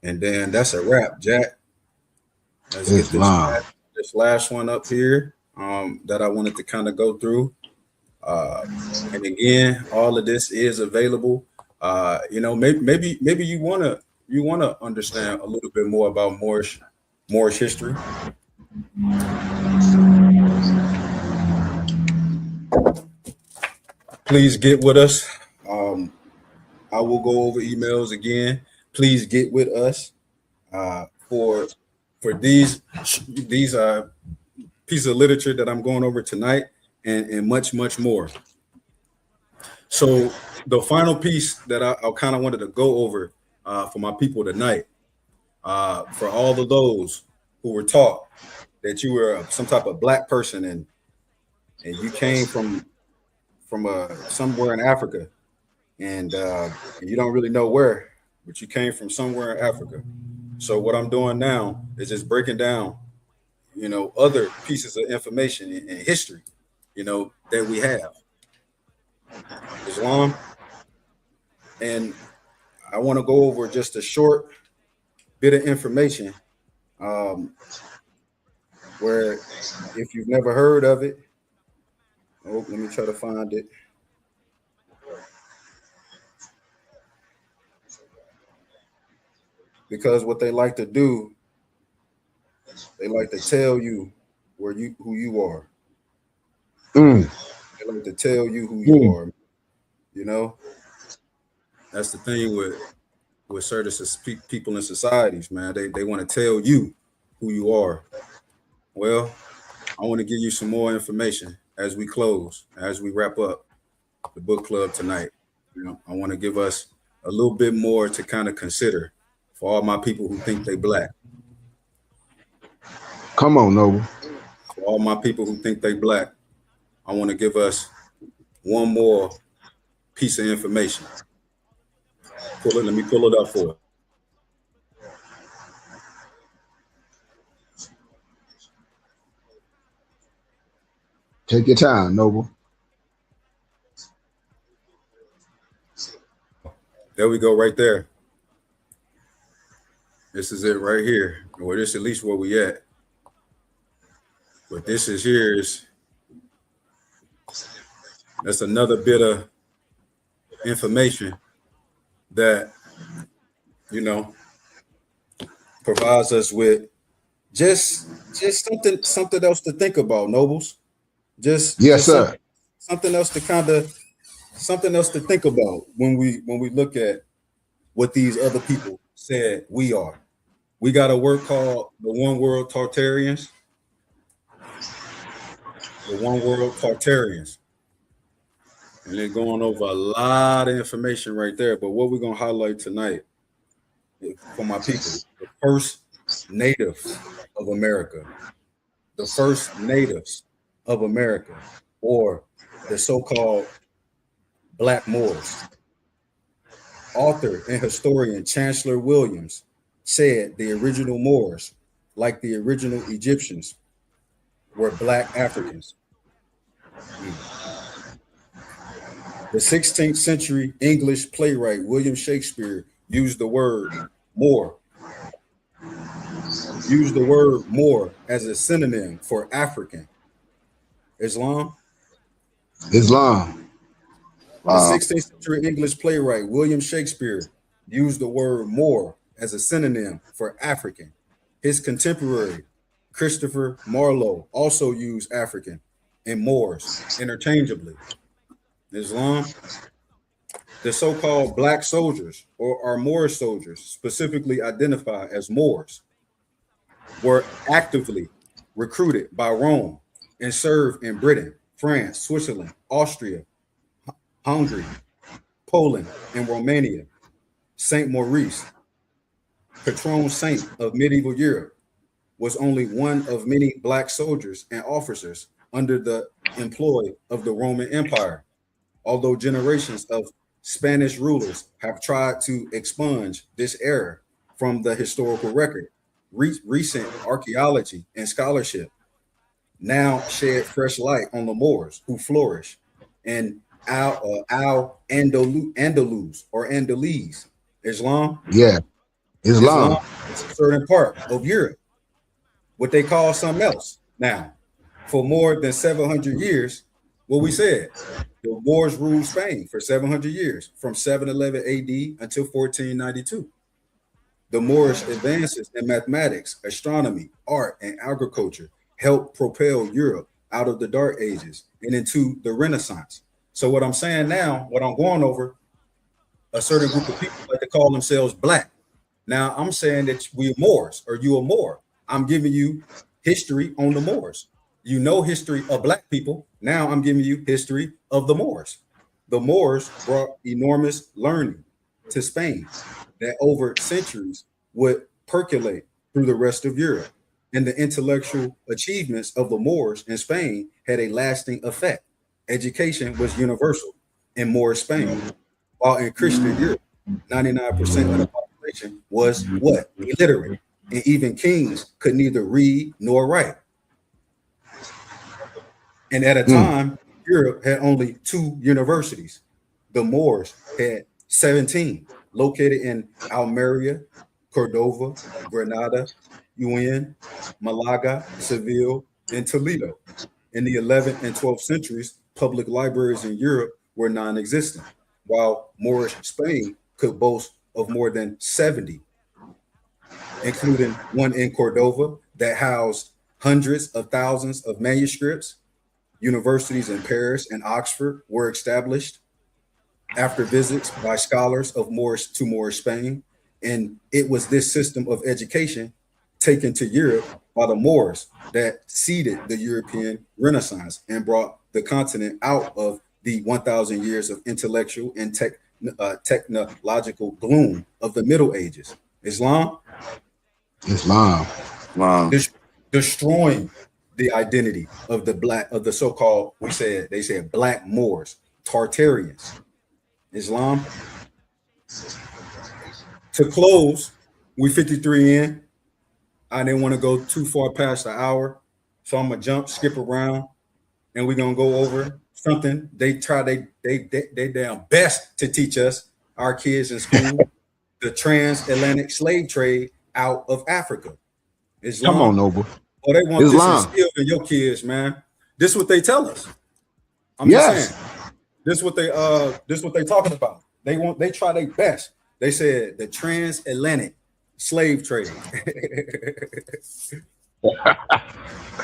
and then that's a wrap, Jack. Let's get Islam. this last one up here that I wanted to kind of go through. And again, all of this is available. Maybe you wanna understand a little bit more about Moorish history. Please get with us. Um, I will go over emails again. Please get with us for these pieces of literature that I'm going over tonight, and much more. So the final piece that I kind of wanted to go over for my people tonight, for all of those who were taught that you were some type of black person, and you came from somewhere in Africa, and you don't really know where, but you came from somewhere in Africa. So what I'm doing now is just breaking down, other pieces of information and history, that we have. Islam, and I want to go over just a short bit of information, um, where if you've never heard of it, let me try to find it. Because what they like to do, they like to tell you who you are. Mm, They like to tell you who you mm. are. You know, that's the thing with certain people in societies, man. They want to tell you who you are. Well, I want to give you some more information as we close, as we wrap up the book club tonight. I want to give us a little bit more to kind of consider for all my people who think they black, Come on, Noble. for all my people who think they black. I want to give us one more piece of information. Let me pull it up for it. Take your time, Noble. There we go, right there. This is it right here. Or this at least where we at. But this is here is that's another bit of information that provides us with just something else to think about, nobles. Yes, Just sir. something else to something else to think about when we look at what these other people said we are. We got a word called the One World Tartarians. The One World Tartarians. And they're going over a lot of information right there. But what we're going to highlight tonight for my people, the first natives of America, the first natives of America, or the so-called Black Moors. Author and historian Chancellor Williams said the original Moors, like the original Egyptians, were Black Africans. The 16th century English playwright William Shakespeare used the word Moor as a synonym for African. Islam. Islam. The Wow. 16th century English playwright William Shakespeare used the word Moor as a synonym for African. His contemporary Christopher Marlowe also used African and Moors interchangeably. Islam. The so-called black soldiers or our Moorish soldiers, specifically identified as Moors, were actively recruited by Rome and served in Britain, France, Switzerland, Austria, Hungary, Poland, and Romania. Saint Maurice, patron saint of medieval Europe, was only one of many black soldiers and officers under the employ of the Roman Empire. Although generations of Spanish rulers have tried to expunge this error from the historical record, recent archaeology and scholarship now shed fresh light on the Moors who flourish, and Andalus or Andalese. Islam. Yeah. Islam Islam. is a certain part of Europe, what they call something else. Now, for more than 700 years, what we said, the Moors ruled Spain for 700 years, from 711 AD until 1492. The Moorish advances in mathematics, astronomy, art, and agriculture helped propel Europe out of the Dark Ages and into the Renaissance. So what I'm saying now, what I'm going over, a certain group of people like to call themselves black. Now I'm saying that we're Moors or you are Moor. I'm giving you history on the Moors. You know history of black people. Now I'm giving you history of the Moors. The Moors brought enormous learning to Spain that over centuries would percolate through the rest of Europe. And the intellectual achievements of the Moors in Spain had a lasting effect. Education was universal in Moorish Spain, while in Christian Europe, 99% of the population was what? Illiterate. And even kings could neither read nor write. And at a time, Europe had only 2 universities. The Moors had 17, located in Almeria, Cordova, Granada, Jaén, Malaga, Seville, and Toledo. In the 11th and 12th centuries, public libraries in Europe were non-existent, while Moorish Spain could boast of more than 70, including one in Cordova that housed hundreds of thousands of manuscripts. Universities in Paris and Oxford were established after visits by scholars of Moorish Spain. And it was this system of education taken to Europe by the Moors that seeded the European Renaissance and brought the continent out of the 1,000 years of intellectual and technological gloom of the Middle Ages. Islam. Wow. Destroying the identity of the so-called, they said black Moors, Tartarians. Islam. To close, we 53 in. I didn't want to go too far past the hour, so I'm gonna skip around, and we're gonna go over something they damn best to teach us, our kids in school, the transatlantic slave trade out of Africa. Islam. Come on, Noble. Oh, they want Islam. this instilled in your kids, man. This is what they tell us. I'm just saying. This is what they talking about. They try their best. They said the transatlantic slave trade.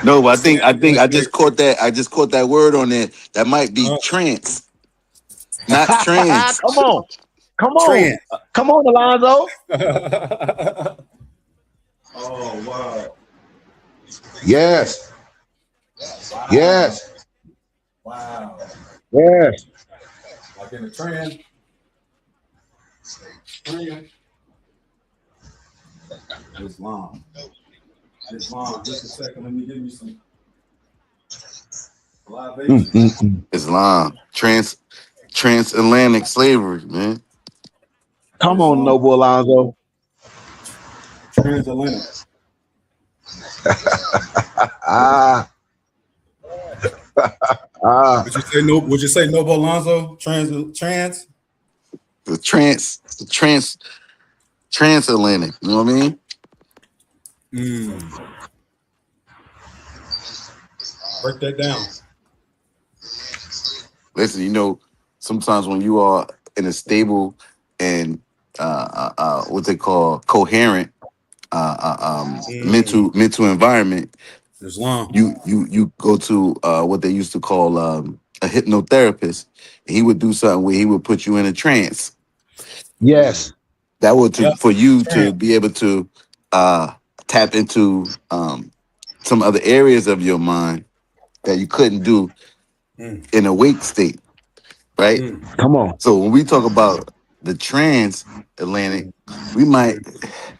No, I think I just caught that. I just caught that word on there. That might be trans, not trans. Come on. Trans. Come on, Alonzo. Oh wow. Yes. Wow. Yes. Wow. Yes. Like in the trans. Islam. Just a second. Let me give you some libation. Islam, transatlantic slavery, man. Come on, Noble Alonzo. Transatlantic. Would you say Noble Alonzo? Trans? The transatlantic. You know what I mean? Break that down. Listen, you know, sometimes when you are in a stable and what they call coherent mental environment, Islam. You go to what they used to call a hypnotherapist, and he would do something where he would put you in a trance. Yes. That would for you to be able to tap into some other areas of your mind that you couldn't do in a wake state, right? Come on. So when we talk about the transatlantic, we might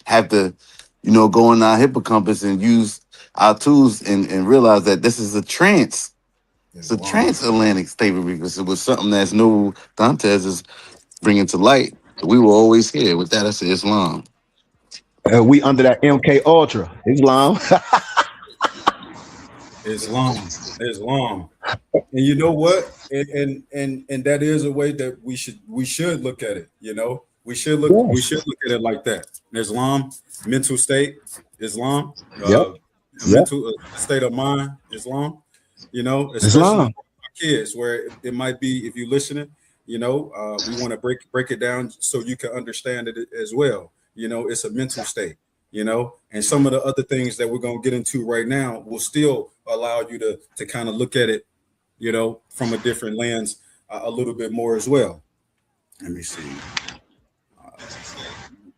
have to, you know, go in our hippocampus and use our tools and realize that this is a trance. It's a transatlantic slavery because it was something that's no Dantes is bringing to light. We were always here. With that, I say Islam. We under that MK Ultra. Islam. Islam. And you know what? And that is a way that we should look at it. You know, we Yes. should look at it like that. Islam, mental state, Islam, Yep. Yep. mental state of mind, Islam. You know, especially Islam. for our kids, where it might be if you're listening. You know, we want to break it down so you can understand it as well. You know, it's a mental state. You know, and some of the other things that we're gonna get into right now will still allow you to kind of look at it, you know, from a different lens a little bit more as well. Let me see.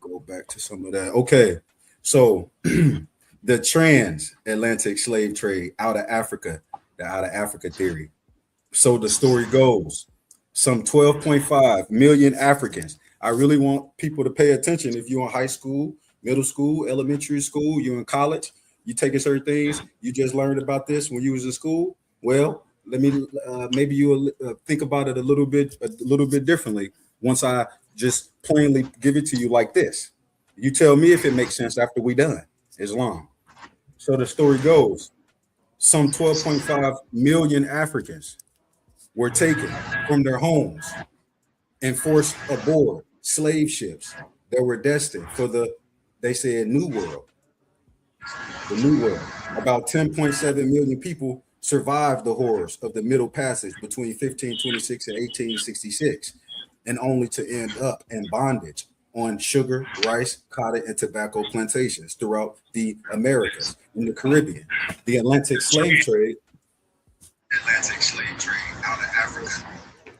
Go back to some of that. Okay, so the transatlantic slave trade out of Africa, the out of Africa theory. So the story goes, some 12.5 million Africans. I really want people to pay attention. If you're in high school, middle school, elementary school, you're in college, you taking certain things, you just learned about this when you was in school. Well, let me maybe you'll think about it a little bit differently once I just plainly give it to you like this. You tell me if it makes sense after we done. Islam. So the story goes, some 12.5 million Africans were taken from their homes and forced aboard slave ships that were destined for they said, New World. The New World. About 10.7 million people survived the horrors of the Middle Passage between 1526 and 1866, and only to end up in bondage on sugar, rice, cotton, and tobacco plantations throughout the Americas and the Caribbean. The Atlantic slave trade out of Africa.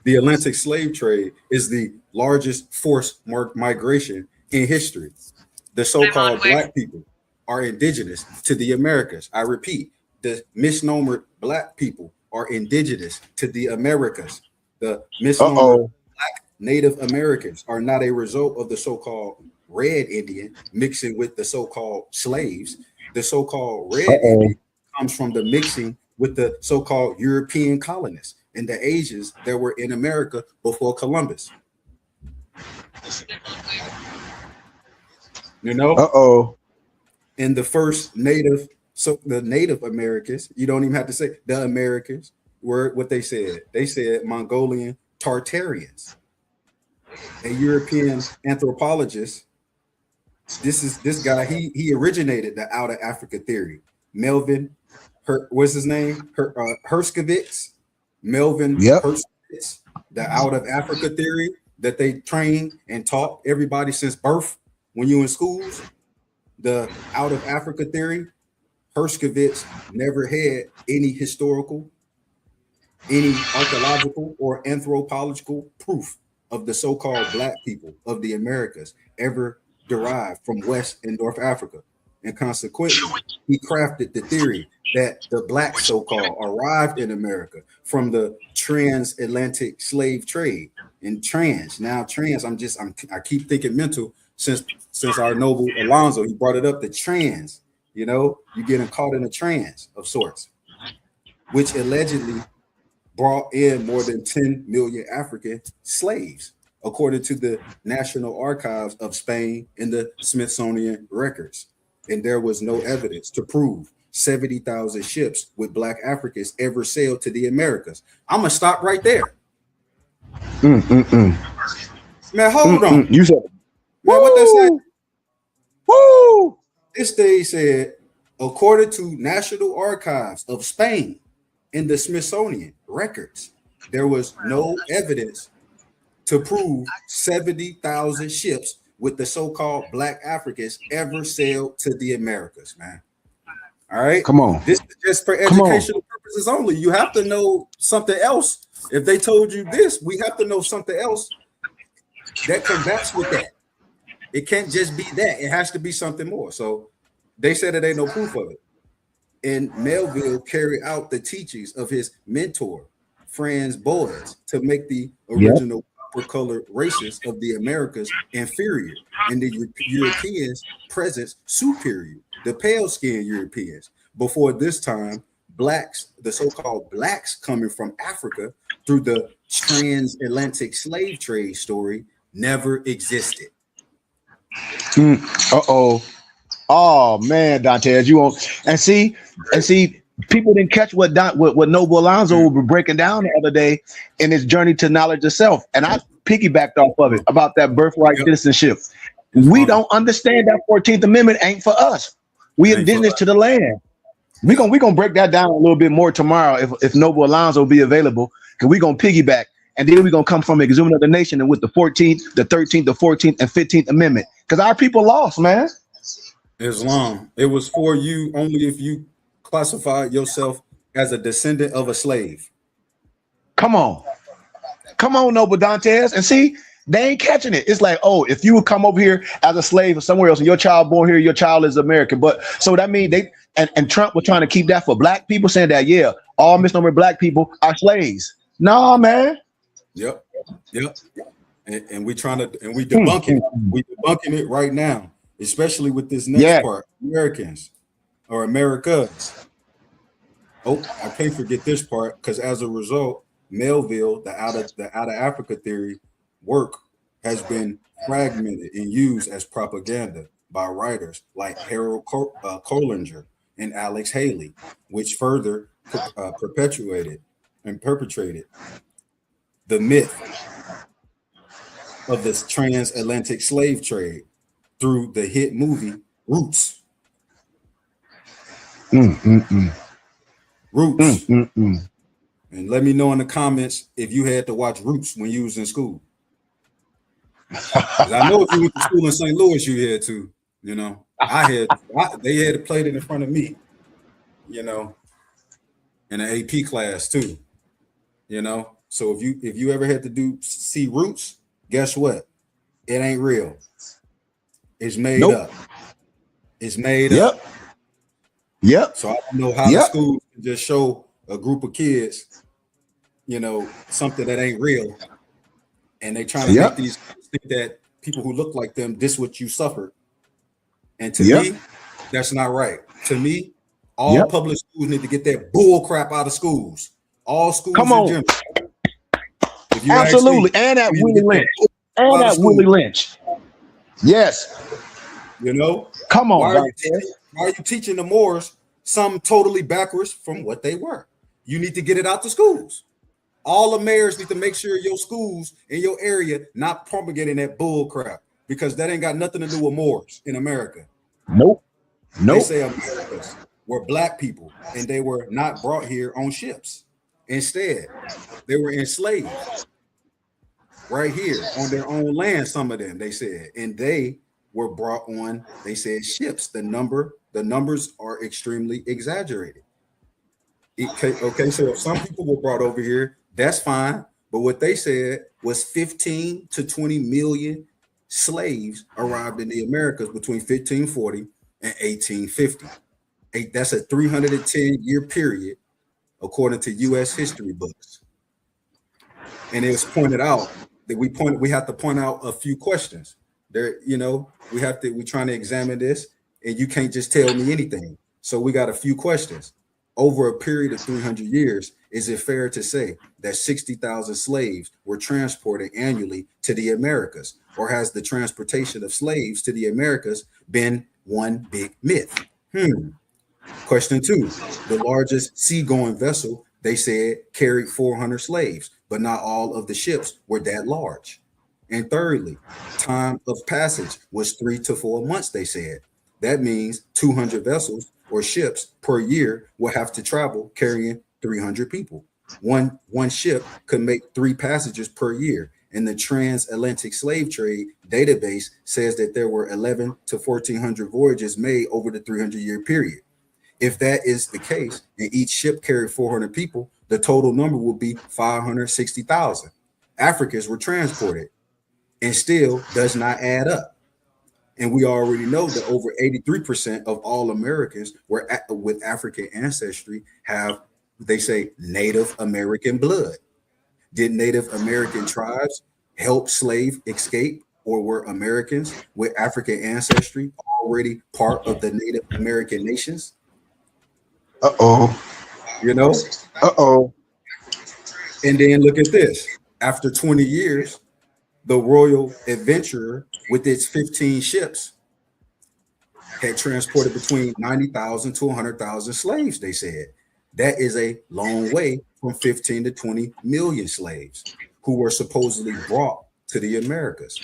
The Atlantic slave trade is the largest forced migration in history. The so-called black people are indigenous to the Americas. I repeat, the misnomer black people are indigenous to the Americas. The misnomer black Native Americans are not a result of the so-called red Indian mixing with the so-called slaves. The so-called red Indian comes from the mixing with the so-called European colonists and the Asians that were in America before Columbus. You know? And the first native, so the Native Americans, you don't even have to say the Americans, were what they said. They said Mongolian Tartarians. A European anthropologist, this guy, he originated the out of Africa theory. Melvin, what's his name? Herskovitz. Melvin Herskovitz, the out of Africa theory that they trained and taught everybody since birth when you in schools. The out of Africa theory, Herskovitz never had any historical, any archaeological or anthropological proof of the so-called black people of the Americas ever derived from West and North Africa. And consequently, he crafted the theory that the black so-called arrived in America from the transatlantic slave trade. And I keep thinking mental since our noble Alonzo, he brought it up, the trans, you know, you getting caught in a trance of sorts, which allegedly brought in more than 10 million African slaves, according to the National Archives of Spain and the Smithsonian records. And there was no evidence to prove 70,000 ships with black Africans ever sailed to the Americas. I'm gonna stop right there. Man, hold on. You said, man, what they said? Woo! This day said, according to National Archives of Spain and the Smithsonian records, there was no evidence to prove 70,000 ships with the so-called black Africans ever sailed to the Americas, man. All right. Come on. This is just for educational purposes only. You have to know something else. If they told you this, we have to know something else that combats with that. It can't just be that. It has to be something more. So they said that ain't no proof of it. And Melville carried out the teachings of his mentor, Franz Boas, to make the original colored races of the Americas inferior and the Europeans' presence superior, the pale-skinned Europeans. Before this time, blacks, the so-called blacks coming from Africa through the transatlantic slave trade story never existed. Oh man, Dantes, you won't and see People didn't catch what Noble Alonzo was breaking down the other day in his journey to knowledge of self, and I piggybacked off of it about that birthright Yep. citizenship. It's We fine. don't understand that 14th Amendment ain't for us. We Ain't for indigenous us. to the land. We gonna break that down a little bit more tomorrow if Noble Alonzo be available, because we gonna piggyback, and then we gonna come from exhuming of the nation and with the 14th, the 13th, the 14th, and 15th Amendment, because our people lost, man. Islam. It was for you only if you classified yourself as a descendant of a slave. Come on, Noble Dantes, and see. They ain't catching it. It's like, oh, if you would come over here as a slave or somewhere else, and your child born here, your child is American. But so that means they and Trump was trying to keep that for black people, saying that all misnomer black people are slaves. Nah, man. Yep. And we trying to we debunking it. We debunking it right now, especially with this next part. Americans or Americas. Oh, I can't forget this part, because as a result, Melville, the out of Africa theory work has been fragmented and used as propaganda by writers like Harold Collinger and Alex Haley, which further perpetuated and perpetrated the myth of this transatlantic slave trade through the hit movie Roots. Roots. And let me know in the comments if you had to watch Roots when you was in school. 'Cause I know if you went to school in St. Louis, you had to. You know, they had to play it in front of me. You know, in an AP class too. You know, so if you ever had to see Roots, guess what? It ain't real. It's made up. It's made up. Yep. So I don't know how the schools can just show a group of kids, you know, something that ain't real, and they trying to make these kids think that people who look like them, this what you suffered. And to me, that's not right. To me, all public schools need to get that bull crap out of schools. All schools in general. If you absolutely, and at Willie Lynch. And at Willie Lynch. Yes. You know? Come on. Why are you teaching the Moors something totally backwards from what they were? You need to get it out to schools. All the mayors need to make sure your schools in your area not propagating that bull crap, because that ain't got nothing to do with Moors in America. Nope. They say Americans were black people, and they were not brought here on ships. Instead, they were enslaved right here on their own land. Some of them, they said, and they were brought on, they said, ships. The numbers are extremely exaggerated. Okay, so if some people were brought over here, that's fine. But what they said was 15 to 20 million slaves arrived in the Americas between 1540 and 1850. That's a 310-year period, according to U.S. history books. And it was pointed out that we have to point out a few questions. There, you know, we're trying to examine this, and you can't just tell me anything. So we got a few questions. Over a period of 300 years, is it fair to say that 60,000 slaves were transported annually to the Americas? Or has the transportation of slaves to the Americas been one big myth? Question 2, the largest seagoing vessel, they said, carried 400 slaves, but not all of the ships were that large. And thirdly, time of passage was 3 to 4 months, they said. That means 200 vessels or ships per year will have to travel carrying 300 people. One ship could make 3 passengers per year. And the transatlantic slave trade database says that there were 11 to 1,400 voyages made over the 300-year period. If that is the case, and each ship carried 400 people, the total number will be 560,000. Africans were transported, and still does not add up. And we already know that over 83% of all Americans with African ancestry have, they say, Native American blood. Did Native American tribes help slave escape, or were Americans with African ancestry already part of the Native American nations? You know? And then look at this. After 20 years, the Royal Adventurer, with its 15 ships, had transported between 90,000 to 100,000 slaves, they said. That is a long way from 15 to 20 million slaves who were supposedly brought to the Americas.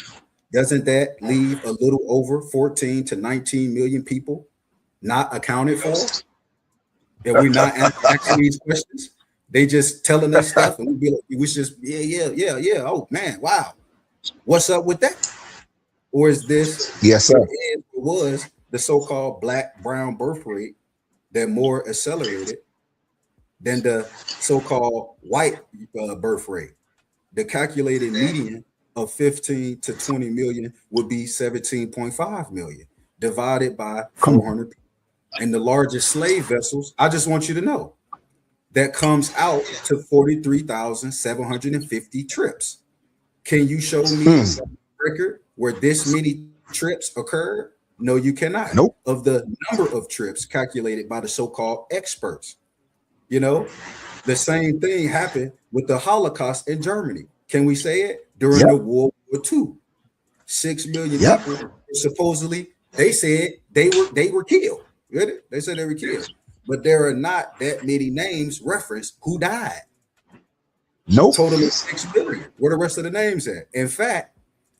Doesn't that leave a little over 14 to 19 million people not accounted for? That we're not asking these questions. They just telling us stuff, and we be like, we just yeah. Oh man, wow, what's up with that? Or is this Yes, sir. was the so-called black brown birth rate that more accelerated than the so-called white birth rate? The calculated median of 15 to 20 million would be 17.5 million divided by 400 people. And the largest slave vessels, I just want you to know, that comes out to 43,750 trips. Can you show me a record where this many trips occurred? No, you cannot. Nope. Of the number of trips calculated by the so-called experts. You know, the same thing happened with the Holocaust in Germany. Can we say it? During the World War II, 6 million people supposedly, they said they were killed. They said they were killed, but there are not that many names referenced who died. Nope. Total of 6 million. Where the rest of the names at? In fact,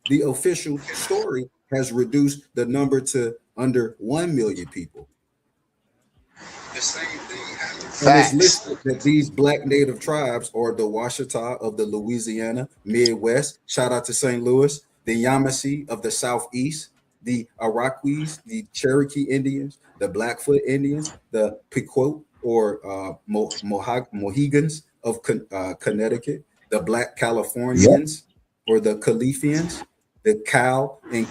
the official story has reduced the number to under 1 million people. The same thing happens. And it's listed that these black native tribes are the Washita of the Louisiana Midwest. Shout out to St. Louis. The Yamasee of the Southeast. The Arakwis, the Cherokee Indians, the Blackfoot Indians, the Pequot or Mohegans of Connecticut, the Black Californians or the Califians. The Cal in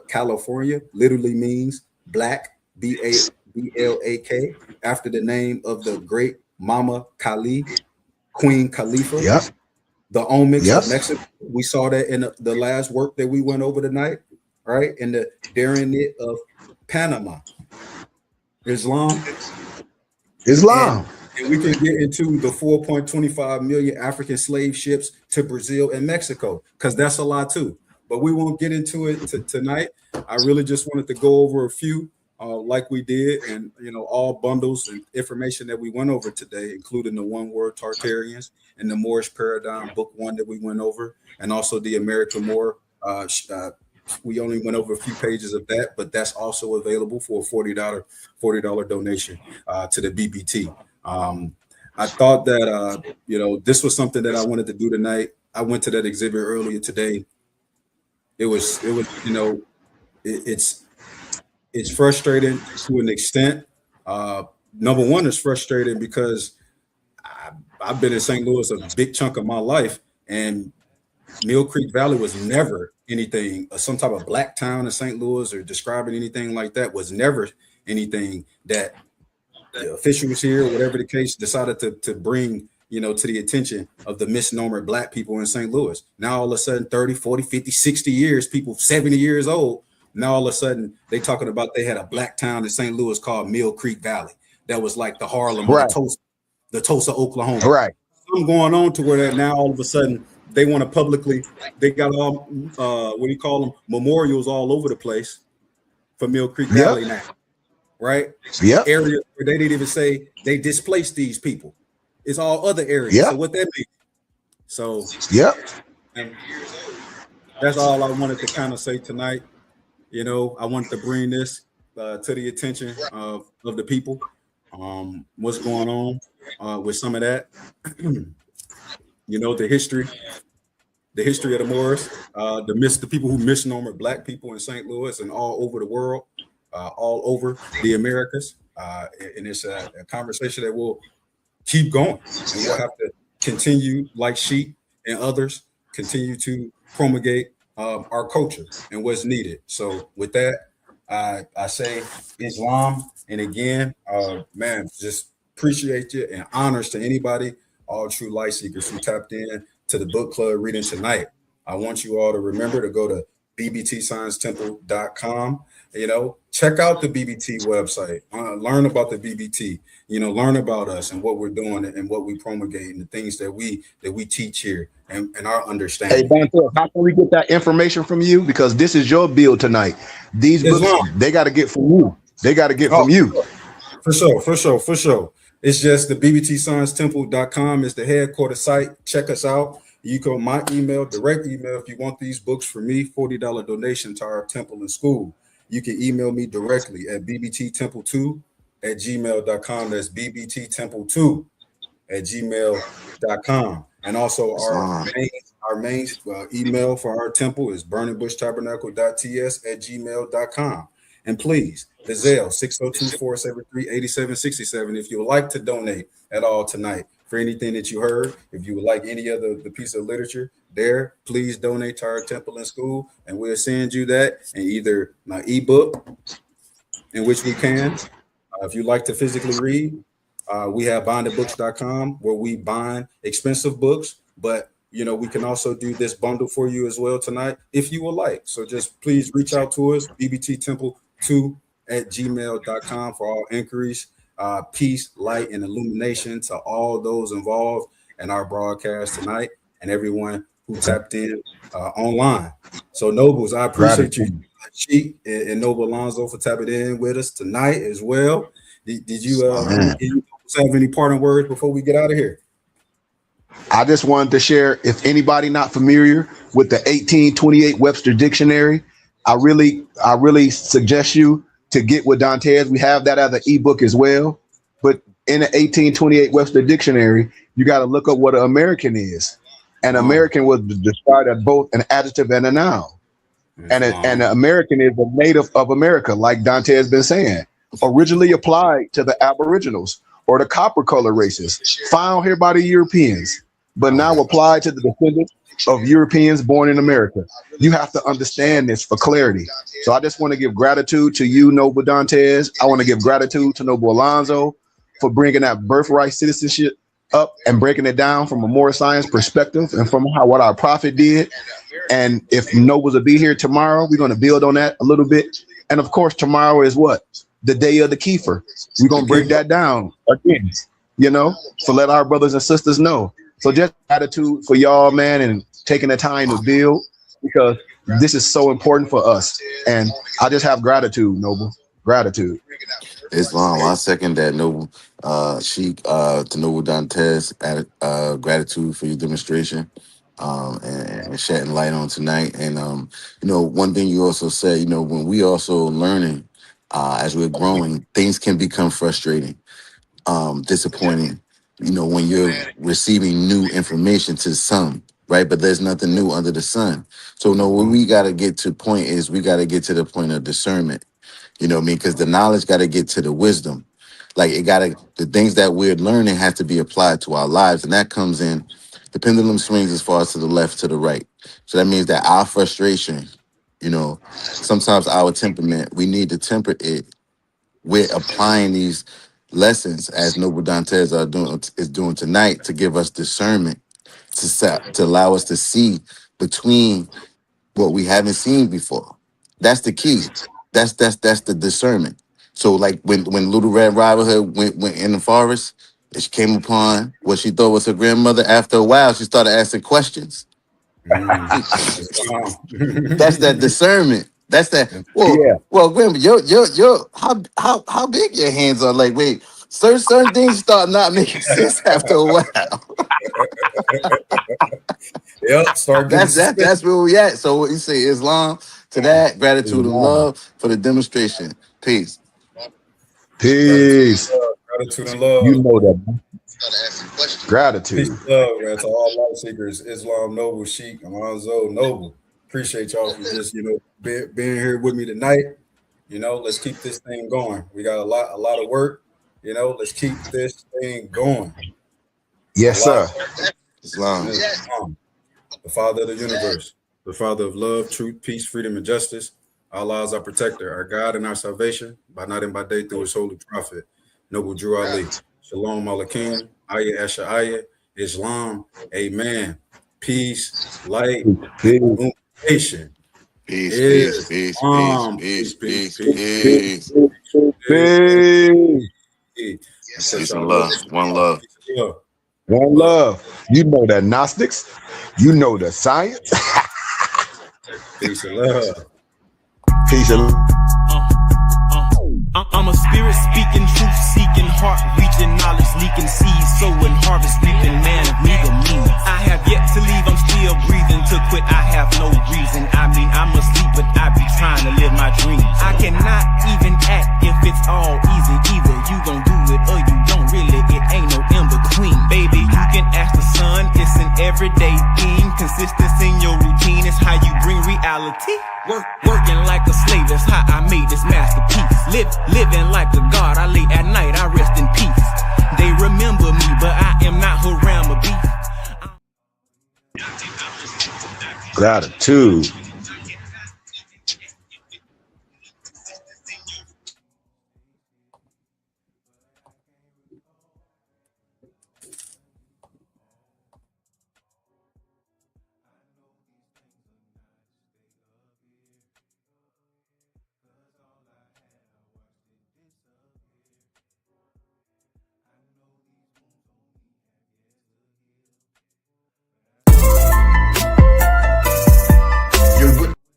California literally means black, B-A-B-L-A-K, after the name of the great Mama Kali, Queen Khalifa. Yep. The Olmecs of Mexico. We saw that in the last work that we went over tonight, right? In the Darenit of Panama. Islam. And we can get into the 4.25 million African slave ships to Brazil and Mexico, because that's a lot too. But we won't get into it tonight. I really just wanted to go over a few like we did, and all bundles and information that we went over today, including the one word Tartarians and the Moorish Paradigm book 1 that we went over, and also the American Moor. We only went over a few pages of that, but that's also available for a $40 donation to the BBT. I thought that this was something that I wanted to do tonight. I went to that exhibit earlier today. It's frustrating to an extent. Number one, it's frustrating because I've been in St. Louis a big chunk of my life, and Mill Creek Valley was never anything, some type of black town in St. Louis or describing anything like that was never anything that the officials here, whatever the case, decided to bring, to the attention of the misnomer black people in St. Louis. Now, all of a sudden, 30, 40, 50, 60 years, people 70 years old, now all of a sudden they talking about they had a black town in St. Louis called Mill Creek Valley. That was like the Harlem, right, the Tulsa, Oklahoma. Right. Something going on to where that now all of a sudden they want to publicly, they got all, what do you call them, memorials all over the place for Mill Creek Valley now, right? Yeah. Areas where they didn't even say they displaced these people. It's all other areas. So what that means. So and that's all I wanted to kind of say tonight. I wanted to bring this to the attention of the people. What's going on with some of that. The history of the Moors, the people who misnomer black people in St. Louis and all over the world, all over the Americas. And it's a conversation that will keep going. And we'll have to continue, like Sheep and others, continue to promulgate our culture and what's needed. So with that, I say Islam. And again, man, just appreciate you and honors to anybody, all true light seekers who tapped in to the book club reading tonight. I want you all to remember to go to bbtsciencetemple.com. Check out the BBT website, learn about the BBT, learn about us and what we're doing and what we promulgate and the things that we teach here and our understanding. Hey, Dante, how can we get that information from you? Because this is your build tonight. These books, they got to get from you. They got to get from you. For sure. It's just the bbtsciencetemple.com is the headquarters site. Check us out. You can my email, direct email, if you want these books for me, $40 donation to our temple and school. You can email me directly at bbttemple2@gmail.com. That's bbttemple2@gmail.com. And also our main email for our temple is burningbushtabernacle.ts@gmail.com. And please, the Zelle 602-473-8767 if you would like to donate at all tonight for anything that you heard. If you would like any other the piece of literature there, please donate to our temple and school, and we'll send you that in either my ebook, in which we can. If you like to physically read, we have bindedbooks.com where we bind expensive books, but we can also do this bundle for you as well tonight if you would like. So just please reach out to us, bbttemple2@gmail.com for all inquiries. Peace, light, and illumination to all those involved in our broadcast tonight and everyone who tapped in online. So Nobles, I appreciate you, Sheik and Noble Alonzo, for tapping in with us tonight as well. Did you have any parting words before we get out of here? I just wanted to share, if anybody not familiar with the 1828 Webster Dictionary, I really suggest you to get with Dantes. We have that as an ebook as well. But in the 1828 Webster Dictionary, you got to look up what an American is. An American was described as both an adjective and a noun. And an American is a native of America, like Dante has been saying, originally applied to the Aboriginals or the copper color races found here by the Europeans, but now applied to the descendants of Europeans born in America. You have to understand this for clarity. So I just want to give gratitude to you, Noble Dantes. I want to give gratitude to Noble Alonzo for bringing that birthright citizenship up and breaking it down from a Moorish science perspective and from what our prophet did. And if Nobles will be here tomorrow, we're going to build on that a little bit. And of course, tomorrow is what? The day of the Kiefer. We're going to break that down again, so let our brothers and sisters know. So just gratitude for y'all, man, and taking the time to build, because this is so important for us. And I just have gratitude, Noble. Gratitude. Islam, I second that, Noble. Sheik, to Noble Dantes, gratitude for your demonstration and shedding light on tonight. And, one thing you also said, when we also learning, as we're growing, things can become frustrating, disappointing, when you're receiving new information to some, right? But there's nothing new under the sun. So what we got to get to point is we got to get to the point of discernment, because the knowledge got to get to the wisdom. Like the things that we're learning have to be applied to our lives. And that comes in, the pendulum swings as far as to the left, to the right. So that means that our frustration, sometimes our temperament, we need to temper it with applying these lessons, as Noble Dantes is doing tonight, to give us discernment, to allow us to see between what we haven't seen before. That's the key. That's the discernment. So like when Little Red Riding Hood went in the forest, and she came upon what she thought was her grandmother. After a while, she started asking questions. That's that discernment. That's that. Well, grandma, how big your hands are? Like, wait, certain things start not making sense after a while. That's where we at. So what you say, Islam, to that, gratitude and love for the demonstration. Peace. Peace. Gratitude and love. You know that. Gratitude. Peace and love, man, to all light seekers. Islam, Noble, Sheik, Alonzo, Noble. Appreciate y'all for just being here with me tonight. Let's keep this thing going. We got a lot of work. Let's keep this thing going. Yes, sir. Islam. The Father of the universe, the Father of love, truth, peace, freedom, and justice. Allah is our protector, our God, and our salvation, by night and by day through his holy prophet, Noble Drew Ali. Shalom Aleichem, Ayah Asha Ayah, Islam, Amen. Peace, light, illumination. Peace. Peace. Peace and love. One love. One love. You know the Gnostics. You know the science. Peace and love. Peace and love. I'm a spirit speaking, truth seeking, heart reaching, knowledge leaking, seeds sowing, harvest reaping, man of me to me. I have yet to leave, I'm still breathing. To quit, I have no reason. I mean, I'm asleep, but I be trying to live my dreams. I cannot even act if it's all easy. Either you gon' do it or you don't really. It ain't no in between. Baby, you can ask the sun, it's an everyday thing. Consistency in your routine is how you bring reality. Working like a slave, that's how I made this masterpiece. Living like a god, I lay at night, I rest in peace. They remember me, but I am not who Ram a beef. Gratitude.